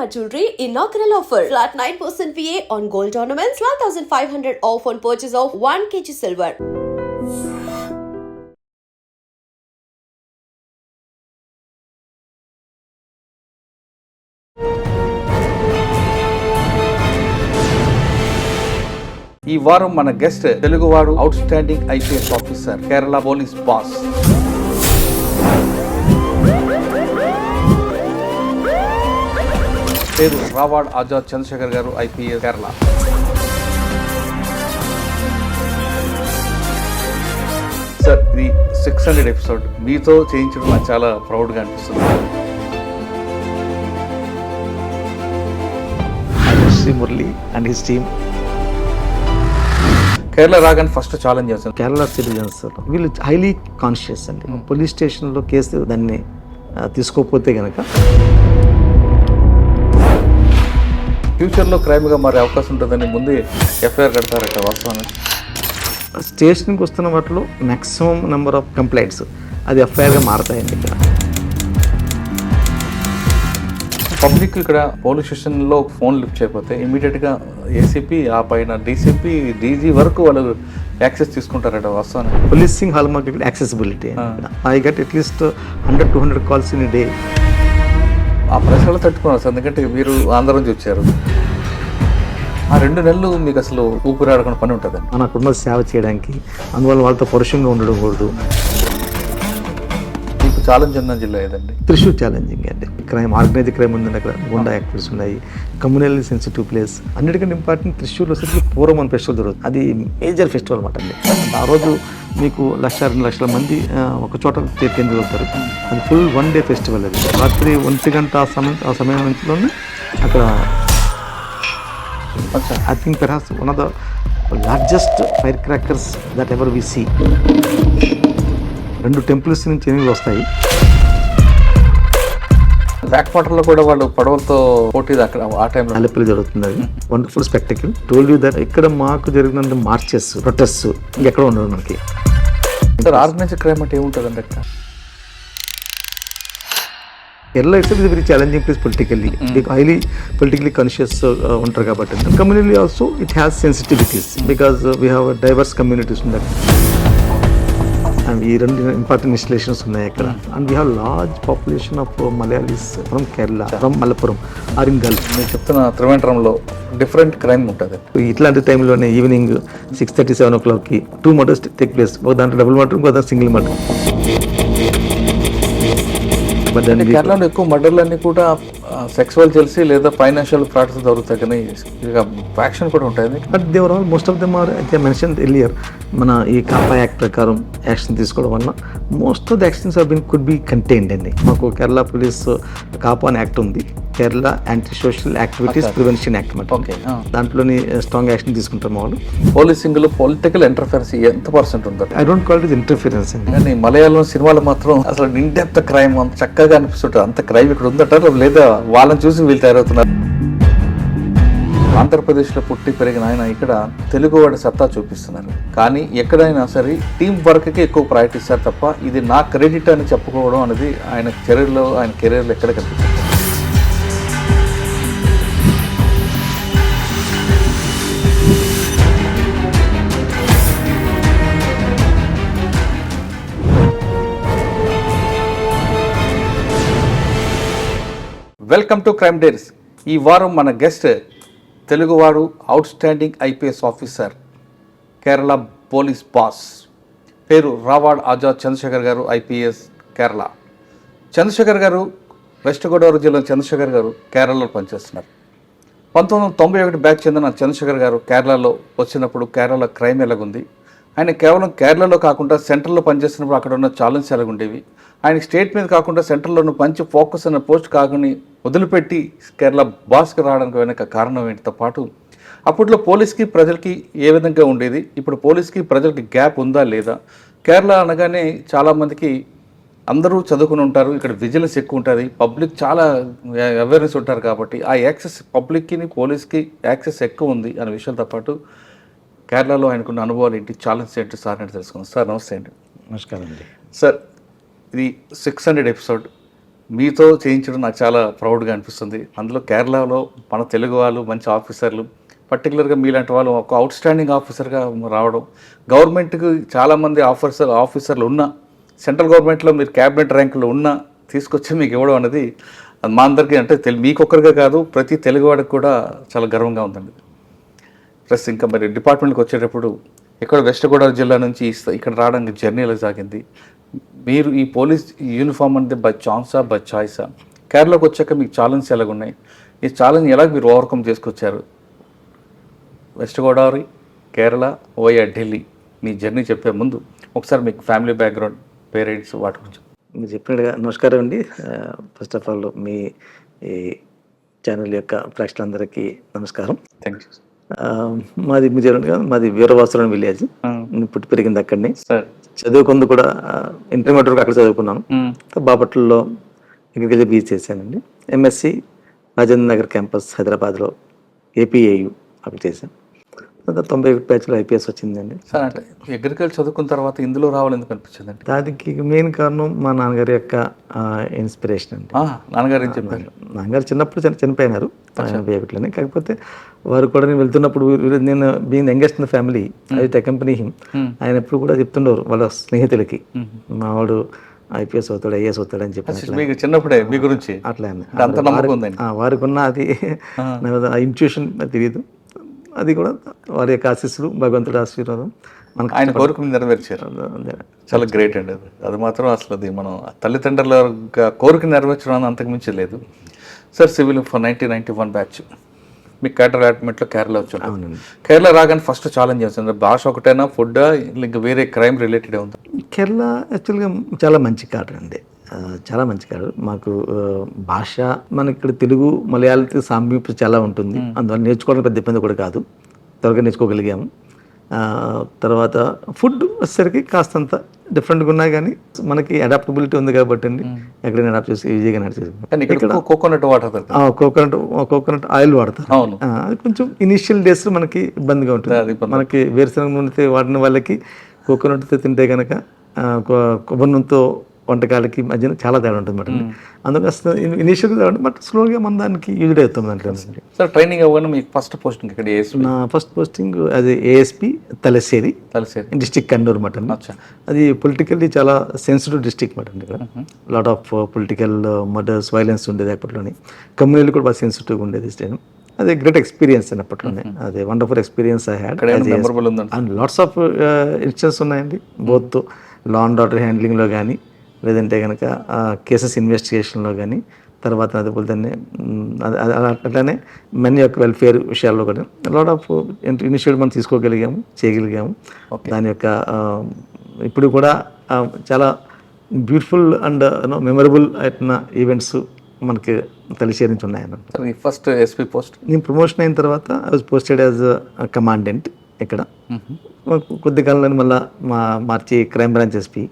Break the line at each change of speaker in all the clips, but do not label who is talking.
Shalimar Jewelry inaugural offer. Flat 9% VA on gold ornaments, 12,500 off on purchase of 1 kg silver.
ఈ వారం మన guest తెలుగువాడు out standing IPS officer Kerala police boss. పేరు రావాడ్ ఆజాద్ చంద్రశేఖర్ గారు, IPS Kerala. Sir, ఇది 600 episode మీతో చేయించడం నాకు చాలా ప్రౌడ్గా అనిపిస్తుంది.
Shri Murali and his team
Kerala రాగానే ఫస్ట్ ఛాలెంజ్ చేస్తాను.
కేరళ సిటిజన్స్ వీళ్ళు హైలీ కాన్షియస్ అండి. పోలీస్ స్టేషన్లో కేసు దాన్ని తీసుకోకపోతే కనుక
ఫ్యూచర్లో క్రైమ్గా మారే అవకాశం ఉంటుందని ముందే ఎఫ్ఐఆర్ కడతారట, వాస్తవాన్ని.
స్టేషన్కి వస్తున్న వాటిలో మ్యాక్సిమం నెంబర్ ఆఫ్ కంప్లైంట్స్ అది ఎఫ్ఐఆర్గా మారతాయండి. ఇక్కడ
పబ్లిక్ ఇక్కడ పోలీస్ స్టేషన్లో ఫోన్ లిఫ్ట్ చేయకపోతే ఇమీడియట్గా ఏసీపీ, ఆ పైన డీసీపీ, డీజీ వరకు వాళ్ళు యాక్సెస్ తీసుకుంటారట, వాస్తవాన్ని.
Policing hall mark accessibility. I get at least 100-200 calls in day.
ఆ ప్రశ్నలు తట్టుకున్నారు సార్, ఎందుకంటే మీరు ఆంధ్ర నుంచి వచ్చారు. ఆ 2 నెలలు మీకు అసలు ఊపిరాడకుండా పని ఉంటుందండి.
మన కుటుంబ సేవ చేయడానికి, అందువల్ల వాళ్ళతో పరుషంగా ఉండడం కూడదు.
మీకు ఛాలెంజ్ ఉన్న జిల్లా ఏదండి?
త్రిశూర్ ఛాలెంజింగ్ అండి. క్రైమ్, ఆర్గనైజ్డ్ క్రైమ్ ఉందండి అక్కడ, గుండా యాక్టివిటీస్ ఉన్నాయి, కమ్యూనల్లీ సెన్సిటివ్ ప్లేస్. అన్నిటికంటే ఇంపార్టెంట్, త్రిశూర్లో వచ్చేసి పూర్వం అని ఫెస్టివల్ జరుగుతుంది. అది మేజర్ ఫెస్టివల్ అన్నమాట అండి. ఆ రోజు మీకు 1-2 లక్షల మంది ఒక చోట కేంద్రీకవుతారు. అది ఫుల్ 1 డే ఫెస్టివల్. అది రాత్రి 1 గంట ఆ సమయం నుంచిలోనే అక్కడ I think perhaps one of the largest fire crackers that ever we see. 2 temples నుంచి ఎనిమిది వస్తాయి.
బ్యాక్ వాటర్లో కూడా వాళ్ళు పడవలతో పోటీ అక్కడ ఆ టైంలో
అల్లెప్పలు జరుగుతుంది. అది వండర్ఫుల్ స్పెక్టకిల్. టోల్డ్ యూ దట్ ఇక్కడ మాకు జరిగినంత మార్చెస్, ప్రొటెస్ట్ ఇంకెక్కడ ఉండదు మనకి.
సార్, ఆర్గనైజ్డ్ క్రైమ్ అంటే ఏముంటుందండి అక్కడ?
Kerala it's very challenging place politically. Highly politically conscious ఉంటారు కాబట్టి. Community also it has sensitivities because we have diverse communities ఉన్నాయి. అండ్ ఈ 2 ఇంపార్టెంట్ ఇన్స్టలేషన్స్ ఉన్నాయి అక్కడ. And we have large population of Malayalis from Kerala, from Malappuram or in Gulf.
నేను చెప్తున్న త్రివేంద్రంలో different crime ఉంటుంది.
ఇట్లాంటి టైంలోనే ఈవినింగ్ 6:30-7 o'clockకి 2 మర్డర్స్ టేక్ ప్లేస్. ఒక దాంట్లో డబుల్ మర్డర్, ఇంకో దాంట్లో సింగిల్ మర్డర్.
కేరళలో ఎక్కువ మర్డర్లు అన్ని కూడా సెక్సువల్ జెల్సీ లేదా ఫైనాన్షియల్ ఫ్రాడ్స్ దొరుకుతాయి, కానీ ఫ్యాక్షన్ కూడా ఉంటాయి.
But they were all most of them are I mention earlier. మన ఈ కాపా యాక్ట్ ప్రకారం యాక్షన్ తీసుకోవడం వల్ల most of the actions could be contained అండి. మాకు కేరళ పోలీస్ కాపా అని యాక్ట్ ఉంది, Kerala anti social activities prevention act అన్నమాట. దాంట్లోని స్ట్రాంగ్ యాక్షన్ తీసుకుంటాం వాళ్ళు.
పోలీసింగ్ లో పొలిటికల్ ఇంటర్ఫరెన్స్ ఎంత % ఉంటుంది?
I don't call it interference అండి.
కానీ మలయాళం సినిమాలో మాత్రం అసలు ఇన్ డెప్త్ క్రైమ్ అంత చక్కగా అనిపిస్తుంటారు. అంత క్రైమ్ ఇక్కడ ఉందట, లేదా వాళ్ళని చూసి వీళ్ళు తయారవుతున్నారు. ఆంధ్రప్రదేశ్లో పుట్టి పెరిగిన ఆయన ఇక్కడ తెలుగువాడి సత్తా చూపిస్తున్నారు. కానీ ఎక్కడైనా సరే టీం వర్క్కి ఎక్కువ ప్రయారిటీ ఇస్తారు తప్ప ఇది నా క్రెడిట్ అని చెప్పుకోవడం అనేది ఆయన కెరీర్లో ఎక్కడ కనిపిస్తుంది. Welcome to crime days. ఈ వారం మన గెస్ట్ తెలుగువాడు out standing IPS officer, Kerala police boss. పేరు రావాడ్ ఆజాద్ చంద్రశేఖర్ గారు, ఐపీఎస్ కేరళ. చంద్రశేఖర్ గారు వెస్ట్ గోదావరి జిల్లా చంద్రశేఖర్ గారు కేరళలో పనిచేస్తున్నారు. 1991 బ్యాచ్ చెందిన చంద్రశేఖర్ గారు కేరళలో వచ్చినప్పుడు కేరళ క్రైమ్ ఎలాగుంది, ఆయన కేవలం కేరళలో కాకుండా సెంట్రల్లో పనిచేస్తున్నప్పుడు అక్కడ ఉన్న ఛాలెంజ్ ఎలాగుండేవి, ఆయన స్టేట్ మీద కాకుండా సెంట్రల్లోనూ మంచి ఫోకస్ అన్న పోస్ట్ కాకుండా వదిలిపెట్టి కేరళ బాస్కి రావడానికి వెనక కారణం ఏంటితో పాటు అప్పట్లో పోలీస్కి ప్రజలకి ఏ విధంగా ఉండేది, ఇప్పుడు పోలీస్కి ప్రజలకి గ్యాప్ ఉందా లేదా, కేరళ అనగానే చాలామందికి అందరూ చదువుకుని ఉంటారు, ఇక్కడ విజిలెన్స్ ఎక్కువ ఉంటుంది, పబ్లిక్ చాలా అవేర్నెస్ ఉంటారు కాబట్టి ఆ యాక్సెస్ పబ్లిక్కి పోలీస్కి యాక్సెస్ ఎక్కువ ఉంది అనే విషయాలతో పాటు కేరళలో ఆయనకున్న అనుభవాలు ఏంటి, ఛాలెంజ్ ఏంటి సార్ అంటే తెలుసుకుందాం. సార్ నమస్తే అండి.
నమస్కారం అండి.
సార్, ఇది 600 ఎపిసోడ్ మీతో చేయించడం నాకు చాలా ప్రౌడ్గా అనిపిస్తుంది. అందులో కేరళలో మన తెలుగు వాళ్ళు మంచి ఆఫీసర్లు, పర్టికులర్గా మీలాంటి వాళ్ళు ఒక అవుట్ స్టాండింగ్ ఆఫీసర్గా రావడం, గవర్నమెంట్కి చాలామంది ఆఫీసర్లు ఉన్న సెంట్రల్ గవర్నమెంట్లో మీరు క్యాబినెట్ ర్యాంకులో ఉన్న తీసుకొచ్చి మీకు ఇవ్వడం అనేది అది మా అందరికీ అంటే మీకొక్కరిగా కాదు ప్రతి తెలుగువాడికి కూడా చాలా గర్వంగా ఉందండి. ప్లస్ ఇంకా మరి డిపార్ట్మెంట్కి వచ్చేటప్పుడు ఇక్కడ వెస్ట్ గోదావరి జిల్లా నుంచి ఇక్కడ రావడానికి జర్నీ ఎలా సాగింది? మీరు ఈ పోలీస్ యూనిఫామ్ అంటే బై ఛాన్సా బై చాయిసా? కేరళకు వచ్చాక మీకు ఛాలెంజ్ ఎలాగున్నాయి? ఈ ఛాలెంజ్ ఎలా మీరు ఓవర్కమ్ చేసుకొచ్చారు? వెస్ట్ గోదావరి, కేరళ, ఓయా, ఢిల్లీ మీ జర్నీ చెప్పే ముందు ఒకసారి మీకు ఫ్యామిలీ బ్యాక్గ్రౌండ్, పేరెంట్స్ వాటి గురించి.
మీరు చెప్పినట్టుగా నమస్కారం అండి. ఫస్ట్ ఆఫ్ ఆల్ మీ ఈ ఛానల్ యొక్క ప్రేక్షకులందరికీ నమస్కారం.
Thank you.
మాది మీరు చెప్పినట్టుగా మాది వీరవాసురం విలేజ్. పుట్టి పెరిగింది అక్కడిని.
సార్
చదువుకుంది కూడా ఇంటర్మీడియట్ వరకు అక్కడ చదువుకున్నాను. బాపట్లలో అగ్రికల్చర్ బీచ్ చేశానండి. ఎంఎస్సి రాజేంద్ర నగర్ క్యాంపస్ హైదరాబాద్లో ఏపీఏయు అక్కడ చేశాను. 91 బ్యాచ్లో ఐపీఎస్ వచ్చిందండి.
సార్ అంటే అగ్రికల్చర్ చదువుకున్న తర్వాత ఇందులో రావాలి ఎందుకు అనిపించిందండి?
దానికి మెయిన్ కారణం మా నాన్నగారి యొక్క ఇన్స్పిరేషన్ అండి.
నాన్నగారు ఏం చెప్పారు?
నాన్నగారు చిన్నప్పుడు చనిపోయినారు బేబిట్లోనే. కాకపోతే వారు కూడా నేను వెళ్తున్నప్పుడు నేను being youngest in the family అయితే అకంపెనీ హిమ్, ఆయన ఎప్పుడు కూడా చెప్తుండేవారు వాళ్ళ స్నేహితులకి మా వాడు ఐపీఎస్ అవుతాడు, ఐఏఎస్ అవుతాడు అని చెప్పి.
మీకు చిన్నప్పుడే మీ గురించి
అట్లా
అంత నమ్మకం ఉందండి?
వారికి ఉన్న అది ఇంట్యూషన్ తెలియదు. అది కూడా వారి యొక్క ఆశీస్సులు, భగవంతుడి ఆశీర్వాదం మనకు
ఆయన కోరికను నెరవేర్చారు. చాలా గ్రేట్ అండి. అది మాత్రం అసలు అది మనం తల్లిదండ్రుల కోరిక నెరవేర్చడం అంతకు మించి లేదు. సార్ సివిల్ ఫర్ 1991 బ్యాచ్ మీ క్యాడర్ అలాట్మెంట్లో కేరళ వచ్చాను.
అవునండి.
కేరళ రాగానే ఫస్ట్ ఛాలెంజ్ చేస్తుంది భాష ఒకటైనా, ఫుడ్ ఇంకా వేరే క్రైమ్ రిలేటెడ్ ఉంది?
కేరళ యాక్చువల్గా చాలా మంచి కార్డర్ అండి. చాలా మంచి కార్డర్. మాకు భాష మనకి ఇక్కడ తెలుగు మలయాళంతో సామీప్యం చాలా ఉంటుంది. అందువల్ల నేర్చుకోవడానికి పెద్ద ఇబ్బంది కూడా కాదు, త్వరగా నేర్చుకోగలిగాము. తర్వాత ఫుడ్ వచ్చేసరికి కాస్తంత డిఫరెంట్గా ఉన్నా కానీ మనకి అడాప్టబిలిటీ ఉంది కాబట్టి అండి ఎక్కడైనా అడాప్ట్ చేసి ఈజీగా నడిచేది.
కోకోనట్ వాటర్,
కోకోనట్ ఆయిల్ వాడతారు. అది కొంచెం ఇనిషియల్ డేస్ మనకి ఇబ్బందిగా ఉంటుంది. మనకి వేరుశనగ నూనెతో వాడిన వాళ్ళకి కోకోనట్తో తింటే కనుక కొబ్బరి నూనెతో వంటకాలకి మధ్యన చాలా తేడా ఉంటుంది అన్నమాట. అందుకని ఇనిషియల్గా బట్ స్లోగా మన దానికి యూజ్ అవుతుంది దాంట్లో.
సార్ ట్రైనింగ్ అవ్వగానే మీకు ఫస్ట్ పోస్టింగ్ ఇక్కడ?
నా ఫస్ట్ పోస్టింగ్ అది ఏఎస్పీ తలసేరి డిస్టిక్ కన్నూరు మాట అండి. అది పొలిటికల్లీ చాలా సెన్సిటివ్ డిస్టిక్ మాట అండి. ఇక్కడ lot of political murders, violence ఉండేది అప్పట్లోని. కమ్యూనిటీ కూడా బాగా సెన్సిటివ్గా ఉండేది స్టేట్. అది గ్రేట్ ఎక్స్పీరియన్స్ అప్పట్లోనే. అది wonderful experience I had. And lots of incidents ఉన్నాయండి, బోత్ లా అండ్ ఆర్డర్ హ్యాండ్లింగ్లో కానీ లేదంటే కనుక కేసెస్ ఇన్వెస్టిగేషన్లో కానీ, తర్వాత అదేపోతే అట్లానే మెన్ యొక్క వెల్ఫేర్ విషయాల్లో కూడా లాట్ ఆఫ్ ఇనిషియేటివ్ మనం తీసుకోగలిగాము, చేయగలిగాము. దాని యొక్క ఇప్పుడు కూడా చాలా బ్యూటిఫుల్ అండ్ మెమరబుల్ అయిన ఈవెంట్స్ మనకి తెలిసేరించి ఉన్నాయన్నమాట.
ఫస్ట్ ఎస్పీ పోస్ట్
నేను ప్రమోషన్ అయిన తర్వాత I was posted as commandant ఇక్కడ. కొద్ది కాలంలో మళ్ళీ మార్చి crime branch SP,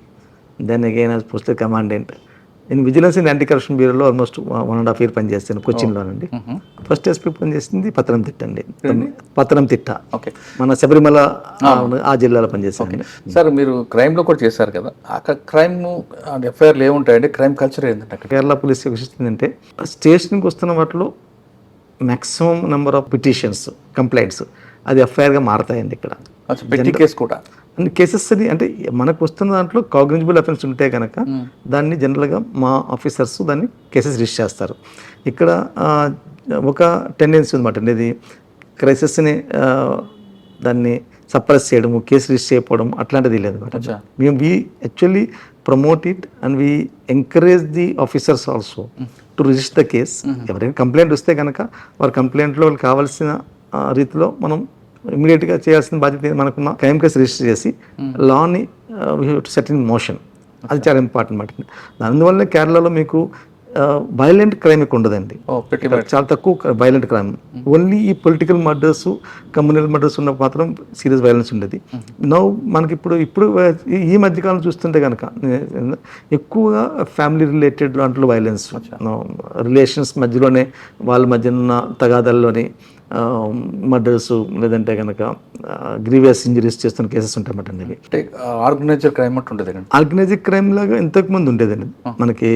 then again as posted commandant. నేను విజిలెన్స్ అండ్ యాంటీ కరప్షన్ బ్యూరోలో ఆల్మోస్ట్ 1.5 year పనిచేస్తాను కొచ్చిన్లోనండి. ఫస్ట్ ఎస్పీ పనిచేసింది పతనంతిట్ట అండి. పతనంతిట్ట మన శబరిమల ఆ జిల్లాలో పనిచేస్తాను.
సార్ మీరు క్రైమ్లో కూడా చేశారు కదా, అక్కడ క్రైమ్ ఎఫ్ఐఆర్లు ఏముంటాయండి? క్రైమ్ కల్చర్ ఏంటంటే అక్కడ కేరళ
పోలీస్ ఏంటంటే స్టేషన్కి వస్తున్న వాటిలో maximum number of petitions, complaints అది ఎఫ్ఐఆర్గా మారతాయండి ఇక్కడ.
కేసు కూడా
అండ్ కేసెస్ అది అంటే మనకు వస్తున్న దాంట్లో కాగ్నిజబుల్ అఫెన్స్ ఉంటే కనుక దాన్ని జనరల్గా మా ఆఫీసర్స్ దాన్ని కేసెస్ రిజిస్టర్ చేస్తారు. ఇక్కడ ఒక టెండెన్సీ ఉందన్నమాట. ఇది క్రైసిస్ని దాన్ని సప్రెస్ చేయడము, కేసు రిజిస్టర్ చేయకపోవడం అట్లాంటిది లేదన్నమాట. మేము we actually promote it and we encourage the officers also to register the case. ఎవరైనా కంప్లైంట్ వస్తే కనుక వారి కంప్లైంట్లో వాళ్ళకి కావాల్సిన రీతిలో మనం ఇమీడియట్గా చేయాల్సిన బాధ్యత మనకున్న క్రైమ్ కేసు రిజిస్టర్ చేసి లాని సెట్ ఇన్ మోషన్. అది చాలా ఇంపార్టెంట్ మాట. అందువల్ల కేరళలో మీకు వైలెంట్ క్రైమ్ ఎక్కువ ఉండదండి, చాలా తక్కువ వైలెంట్ క్రైమ్. ఓన్లీ ఈ పొలిటికల్ మర్డర్స్, కమ్యూనల్ మర్డర్స్ ఉన్న మాత్రం సీరియస్ వైలెన్స్ ఉండేది. నౌ మనకి ఇప్పుడు ఈ మధ్యకాలం చూస్తుంటే కనుక ఎక్కువగా ఫ్యామిలీ రిలేటెడ్ దాంట్లో వైలెన్స్, రిలేషన్స్ మధ్యలోనే వాళ్ళ మధ్య ఉన్న తగాదాల్లోనే మర్డర్స్ లేదంటే కనుక గ్రీవియస్ ఇంజరీస్ చేస్తున్న కేసెస్ ఉంటాయన్నమాట అండి.
అంటే ఆర్గనైజర్ క్రైమ్ అంటే ఉండేది అండి.
ఆర్గనైజ్డ్ క్రైమ్ లాగా ఇంతకుముందు ఉండేదండి మనకి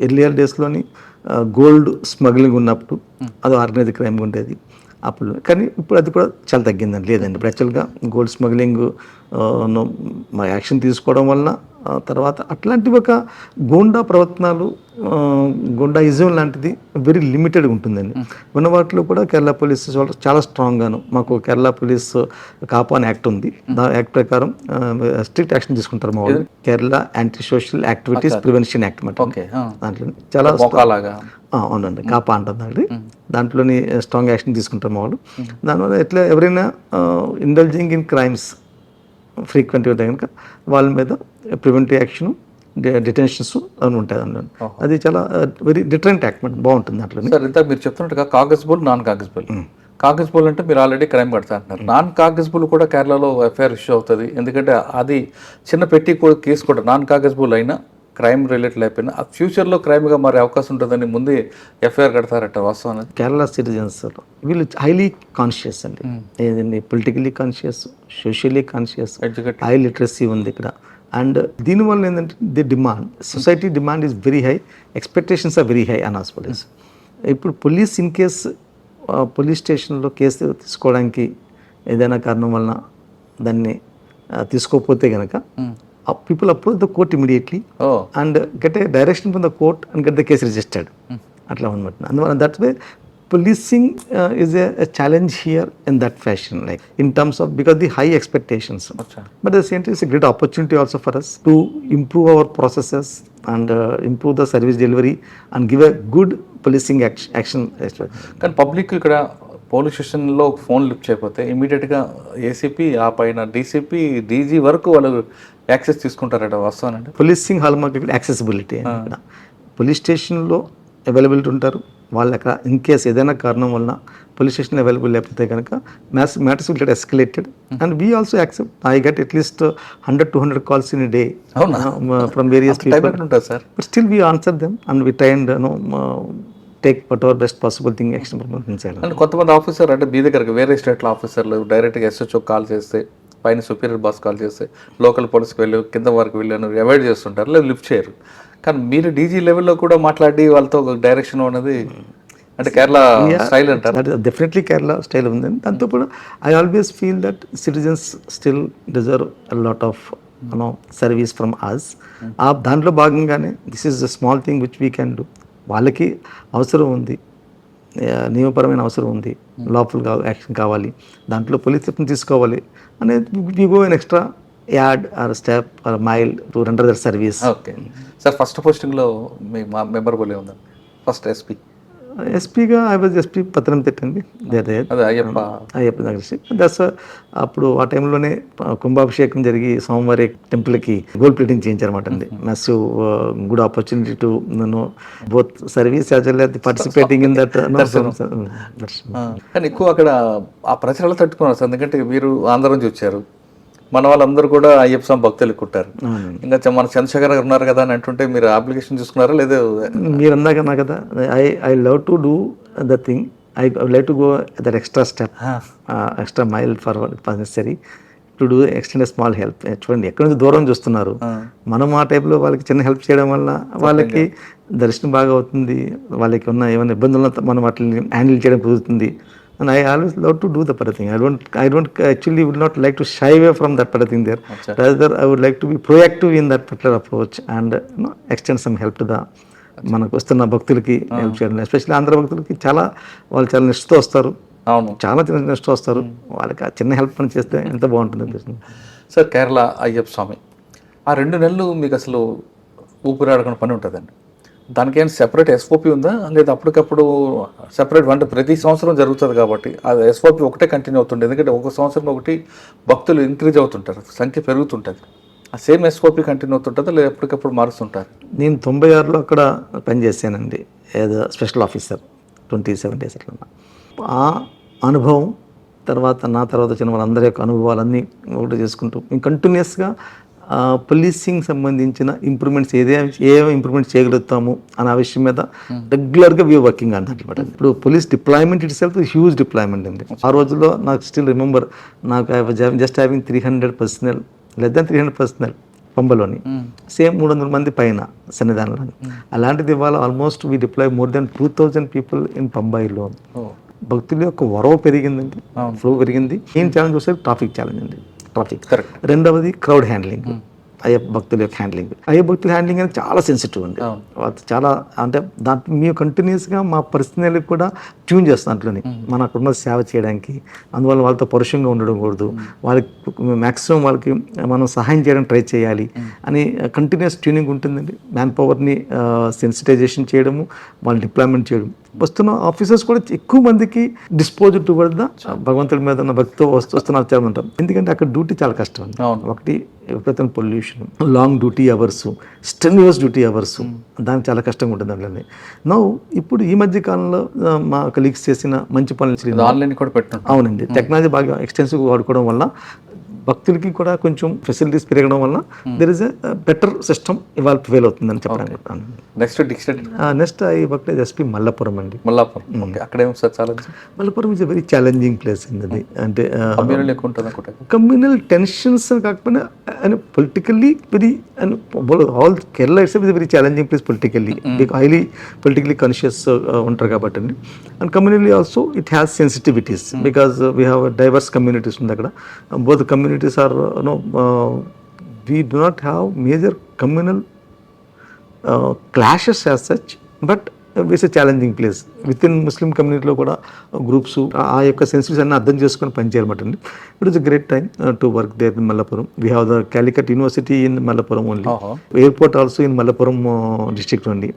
ఎర్లియర్ డేస్లోని గోల్డ్ స్మగ్లింగ్ ఉన్నప్పుడు అది ఆర్గనైజ్డ్ క్రైమ్ ఉండేది అప్పుడు. కానీ ఇప్పుడు అది కూడా చాలా తగ్గిందండి. లేదండి ఇప్పుడు యాక్చువల్గా గోల్డ్ స్మగ్లింగ్ మా యాక్షన్ తీసుకోవడం వలన తర్వాత అట్లాంటివి ఒక గోండా ప్రవర్తనలు గోండాయిజం లాంటిది వెరీ లిమిటెడ్గా ఉంటుందండి. ఉన్న వాటిలో కూడా కేరళ పోలీస్ వాళ్ళు చాలా స్ట్రాంగ్గాను మాకు కేరళ పోలీస్ కాపా అని యాక్ట్ ఉంది. ఆ యాక్ట్ ప్రకారం స్ట్రిక్ట్ యాక్షన్ తీసుకుంటారు మా వాళ్ళు. Kerala anti social activities prevention act అన్నమాట. దాంట్లో చాలా అవునండి కాపా అంటుంది. దాంట్లోని స్ట్రాంగ్ యాక్షన్ తీసుకుంటారు మా వాళ్ళు. దానివల్ల ఎట్లా ఎవరైనా ఇండల్జింగ్ ఇన్ క్రైమ్స్ ఫ్రీక్వెంట్గా ఉంటే కనుక వాళ్ళ మీద ప్రివెంటివ్ యాక్షన్ డిటెన్షన్స్ అని ఉంటాయి అందులో. అది చాలా వెరీ డిటరెంట్ యాక్ట్ బాగుంటుంది దాంట్లో.
సార్ ఇంత మీరు చెప్తున్నట్టుగా కాగజ్బుల్ నాన్ కాగజ్బుల్. కాగజ్బుల్ అంటే మీరు ఆల్రెడీ క్రైమ్ కడతా అంటున్నారు. నాన్ కాగజ్బుల్ కూడా కేరళలో ఎఫ్ఐఆర్ ఇష్యూ అవుతుంది. ఎందుకంటే అది చిన్న పెట్టి కేసు కూడా నాన్ కాగజ్బుల్ అయినా క్రైమ్ రిలేటెడ్ అయిపోయినా ఆ ఫ్యూచర్లో క్రైమ్గా మారే అవకాశం ఉంటుందని ముందే ఎఫ్ఐఆర్ కడతారట వాస్తవం అనేది.
కేరళ సిటిజన్స్ వీళ్ళు హైలీ కాన్షియస్ అండి. ఏదండి politically conscious, socially conscious, high literacy ఉంది ఇక్కడ. అండ్ దీనివల్ల ఏంటంటే the demand society demand is very high, expectations are very high on hospitals. ఇప్పుడు పోలీస్ ఇన్ కేస్ పోలీస్ స్టేషన్లో కేసు తీసుకోవడానికి ఏదైనా కారణం వలన దాన్ని తీసుకోకపోతే కనుక people approach the court immediately and get a direction from the court and get the case registered. అట్లా అనమాట. అందువల్ల that's way policing is a challenge here in that fashion, like in terms of because the high expectations. But at the same time, it's a great opportunity also for us to improve our processes and improve the service delivery and give a good policing action.
కానీ public ఇక్కడ police స్టేషన్లో phone lift చేయకపోతే ఇమీడియట్గా ACP ఆ పైన DCP DG వరకు వాళ్ళు access తీసుకుంటారట వాస్తవానండి.
పోలీసింగ్ హాల్ మార్క్ యాక్సెసిబిలిటీ ఇక్కడ పోలీస్ స్టేషన్లో అవైలబిలిటీ ఉంటారు. వాళ్ళు అక్కడ ఇన్ కేస్ ఏదైనా కారణం వలన పోలీస్ స్టేషన్ అవైలబుల్ లేకపోతే కనుక matters will get escalated and we also accept. I get at least 100-200 calls in a day from various people.
Sir.
But still we answer them and we try and take whatever best possible thing action inside.
And కొంతమంది officer అంటే మీ దగ్గరకు వేరే స్టేట్లో ఆఫీసర్లు డైరెక్ట్గా SHO call చేస్తే పైన superior boss call చేస్తే లోకల్ పోలీస్కి వెళ్ళి కింద వరకు వెళ్ళి అవాయిడ్ చేస్తుంటారు, లేదు లిఫ్ట్ చేయరు. కానీ మీరు డీజీ లెవెల్లో కూడా మాట్లాడి వాళ్ళతో డైరెక్షన్ అనేది అంటే కేరళ స్టైల్ అంటారు.
డెఫినెట్లీ కేరళ స్టైల్ ఉంది. దాంతో కూడా I always feel that citizens still deserve a lot of service from us. దాంట్లో భాగంగానే this is the small thing which we can do. వాళ్ళకి అవసరం ఉంది, నియమపరమైన అవసరం ఉంది, లాఫుల్ యాక్షన్ కావాలి, దాంట్లో పోలీస్ స్టేషన్ తీసుకోవాలి అనేది we go an extra add or step or mile to render their service.
Okay sir, first పోస్టింగ్లో మీ మెమరబుల్ ఉందండి? ఫస్ట్
ఎస్పీగా ఐ వాజ్ ఎస్పీ పత్తనంతిట్ట అండి. అయ్యప్ప నగర్. దట్స్ అప్పుడు ఆ టైంలోనే కుంభాభిషేకం జరిగి సోమవారి టెంపుల్కి గోల్డ్ ప్లేటింగ్ చేయించారన్నమాట అండి. Massive good opportunity to both service as well as participating in that.
కానీ ఎక్కువ అక్కడ ఆ ప్రచారాలు తట్టుకున్నారు సార్, ఎందుకంటే మీరు ఆంధ్ర నుంచి వచ్చారు, మన వాళ్ళందరూ కూడా అయ్యప్ప స్వామి భక్తులు ఎక్కుంటారు. ఇంకా మన చంద్రశేఖర్ గారు ఉన్నారు కదా అని అంటుంటే మీరు అప్లికేషన్ చూసుకున్నారా లేదా?
మీరు అన్నాకన్నా కదా I love to do the thing, I like to go that extra step, extra mile forward necessary to do extend small help. చూడండి ఎక్కడి నుంచి దూరం చూస్తున్నారు, మనం ఆ టైప్లో వాళ్ళకి చిన్న హెల్ప్ చేయడం వల్ల వాళ్ళకి దర్శనం బాగా అవుతుంది, వాళ్ళకి ఉన్న ఏమైనా ఇబ్బందులు మనం వాటిని హ్యాండిల్ చేయడం కుదురుతుంది. And I always love to do the particular thing. I don't actually would not like to shy away from that particular thing there. Rather, I would like to be proactive in that particular approach and extend some help to the మనకు వస్తున్న భక్తులకి help చేయడం. Especially Andhra భక్తులకి వాళ్ళు చాలా నిష్ఠతో వస్తారు, చాలా చిన్న నిష్ఠతో వస్తారు, వాళ్ళకి ఆ చిన్న హెల్ప్ పని చేస్తే ఎంత బాగుంటుంది అనిపిస్తుంది.
సార్ కేరళ అయ్యప్ప స్వామి ఆ 2 నెలలు మీకు అసలు ఊపిరాడకుండా పని ఉంటుందండి. దానికి ఏమైనా సెపరేట్ ఎస్ఓపి ఉందా, లేదా అప్పటికప్పుడు సెపరేట్ అంటే ప్రతి సంవత్సరం జరుగుతుంది కాబట్టి అది ఎస్ఓపి ఒకటే కంటిన్యూ అవుతుంది? ఎందుకంటే ఒక సంవత్సరం ఒకటి భక్తులు ఇంక్రీజ్ అవుతుంటారు, సంఖ్య పెరుగుతుంటుంది. ఆ సేమ్ ఎస్ఓపి కంటిన్యూ అవుతుంటుందా లేదా ఎప్పటికప్పుడు మారుస్తుంటారు?
నేను 96లో అక్కడ పనిచేసానండి ఏదో స్పెషల్ ఆఫీసర్ 27 days అట్లా. ఆ అనుభవం తర్వాత నా తర్వాత వచ్చిన వాళ్ళందరి యొక్క అనుభవాలన్నీ ఒకటి చేసుకుంటూ మేము కంటిన్యూస్గా పోలీసింగ్ సంబంధించిన ఇంప్రూవ్మెంట్స్ ఏ ఇంప్రూవ్మెంట్స్ చేయగలుగుతాము అనే విషయం మీద రెగ్యులర్గా వీఆర్ వర్కింగ్ ఆన్ దట్ అనమాట. ఇప్పుడు police deployment itself huge deployment అండి. ఆ రోజుల్లో నాకు స్టిల్ రిమెంబర్, నాకు I was just having 300 personnel, less than 300 personnel పంబలోని, సేమ్ 300 మంది పైన సన్నిధానంలో. అలాంటిది ఇవాళ almost we deploy more than 2000 people in పంబాయిలో. భక్తుల యొక్క వరవ పెరిగిందండి, ఫ్లో పెరిగింది. ఏం ఛాలెంజ్ వస్తే ట్రాఫిక్ ఛాలెంజ్ అండి, ట్రాఫిక్. రెండవది క్రౌడ్ హ్యాండ్లింగ్, అయ్యప్ప భక్తుల యొక్క హ్యాండ్లింగ్. అయ్యప్ప భక్తుల హ్యాండ్లింగ్ అనేది చాలా సెన్సిటివ్ అండి. చాలా అంటే దాంట్లో మేము కంటిన్యూస్గా మా పరిస్థితులకు కూడా ట్యూన్ చేస్తాం అట్లని, మన అక్కడున్న సేవ చేయడానికి. అందువల్ల వాళ్ళతో పరుషంగా ఉండడం కూడదు, వాళ్ళకి మ్యాక్సిమం వాళ్ళకి మనం సహాయం చేయడానికి ట్రై చేయాలి అని కంటిన్యూస్ ట్యూనింగ్ ఉంటుందండి. మ్యాన్ పవర్ని సెన్సిటైజేషన్ చేయడము, వాళ్ళని డిప్లాయ్మెంట్ చేయడం. వస్తున్న ఆఫీసర్స్ కూడా ఎక్కువ మందికి డిస్పోజ్ టువర్డ్ ద భగవంతుడి మీద ఉన్న భక్తితో వస్తున్నారు చాలా ఉంటాం. ఎందుకంటే అక్కడ డ్యూటీ చాలా కష్టం అండి. ఒకటి విపరీతమైన pollution, long duty hours, strenuous duty hours, దానికి చాలా కష్టంగా ఉంటుంది అందులోనే. నో ఇప్పుడు ఈ మధ్య కాలంలో మా కలీగ్స్ చేసిన మంచి పనులు
ఆన్లైన్ కూడా పెట్టాం.
అవునండి, టెక్నాలజీ బాగా ఎక్స్టెన్సివ్గా వాడుకోవడం వల్ల భక్తులకి కూడా కొంచెం ఫెసిలిటీస్ పెరగడం వల్ల there is a better system ఇవాళ ఫెయిల్ అవుతుందని చెప్పడానికి. Next I work as SP Malappuram అండి.
మల్లాపురం అక్కడ ఏం sir challenge?
Malappuram is a very challenging place అండి. అది అంటే
ఉంటుంది
కమ్యూనల్ టెన్షన్స్ కాకపోయినా politically very all Kerala it's very challenging place politically, highly politically conscious ఉంటారు కాబట్టి అండి. And communally also it has sensitivities because we have diverse communities ఉంది అక్కడ. Both communities are we do not have major communal clashes as such, but it's a challenging place. Within Muslim community లో కూడా groups ఆ యొక్క sensitives అన్ని అర్థం చేసుకొని పనిచేయాలన్నమాట అండి. It is a great time to work there in Malappuram. We have the Calicut university in Malappuram only, airport also in Malappuram district అండి.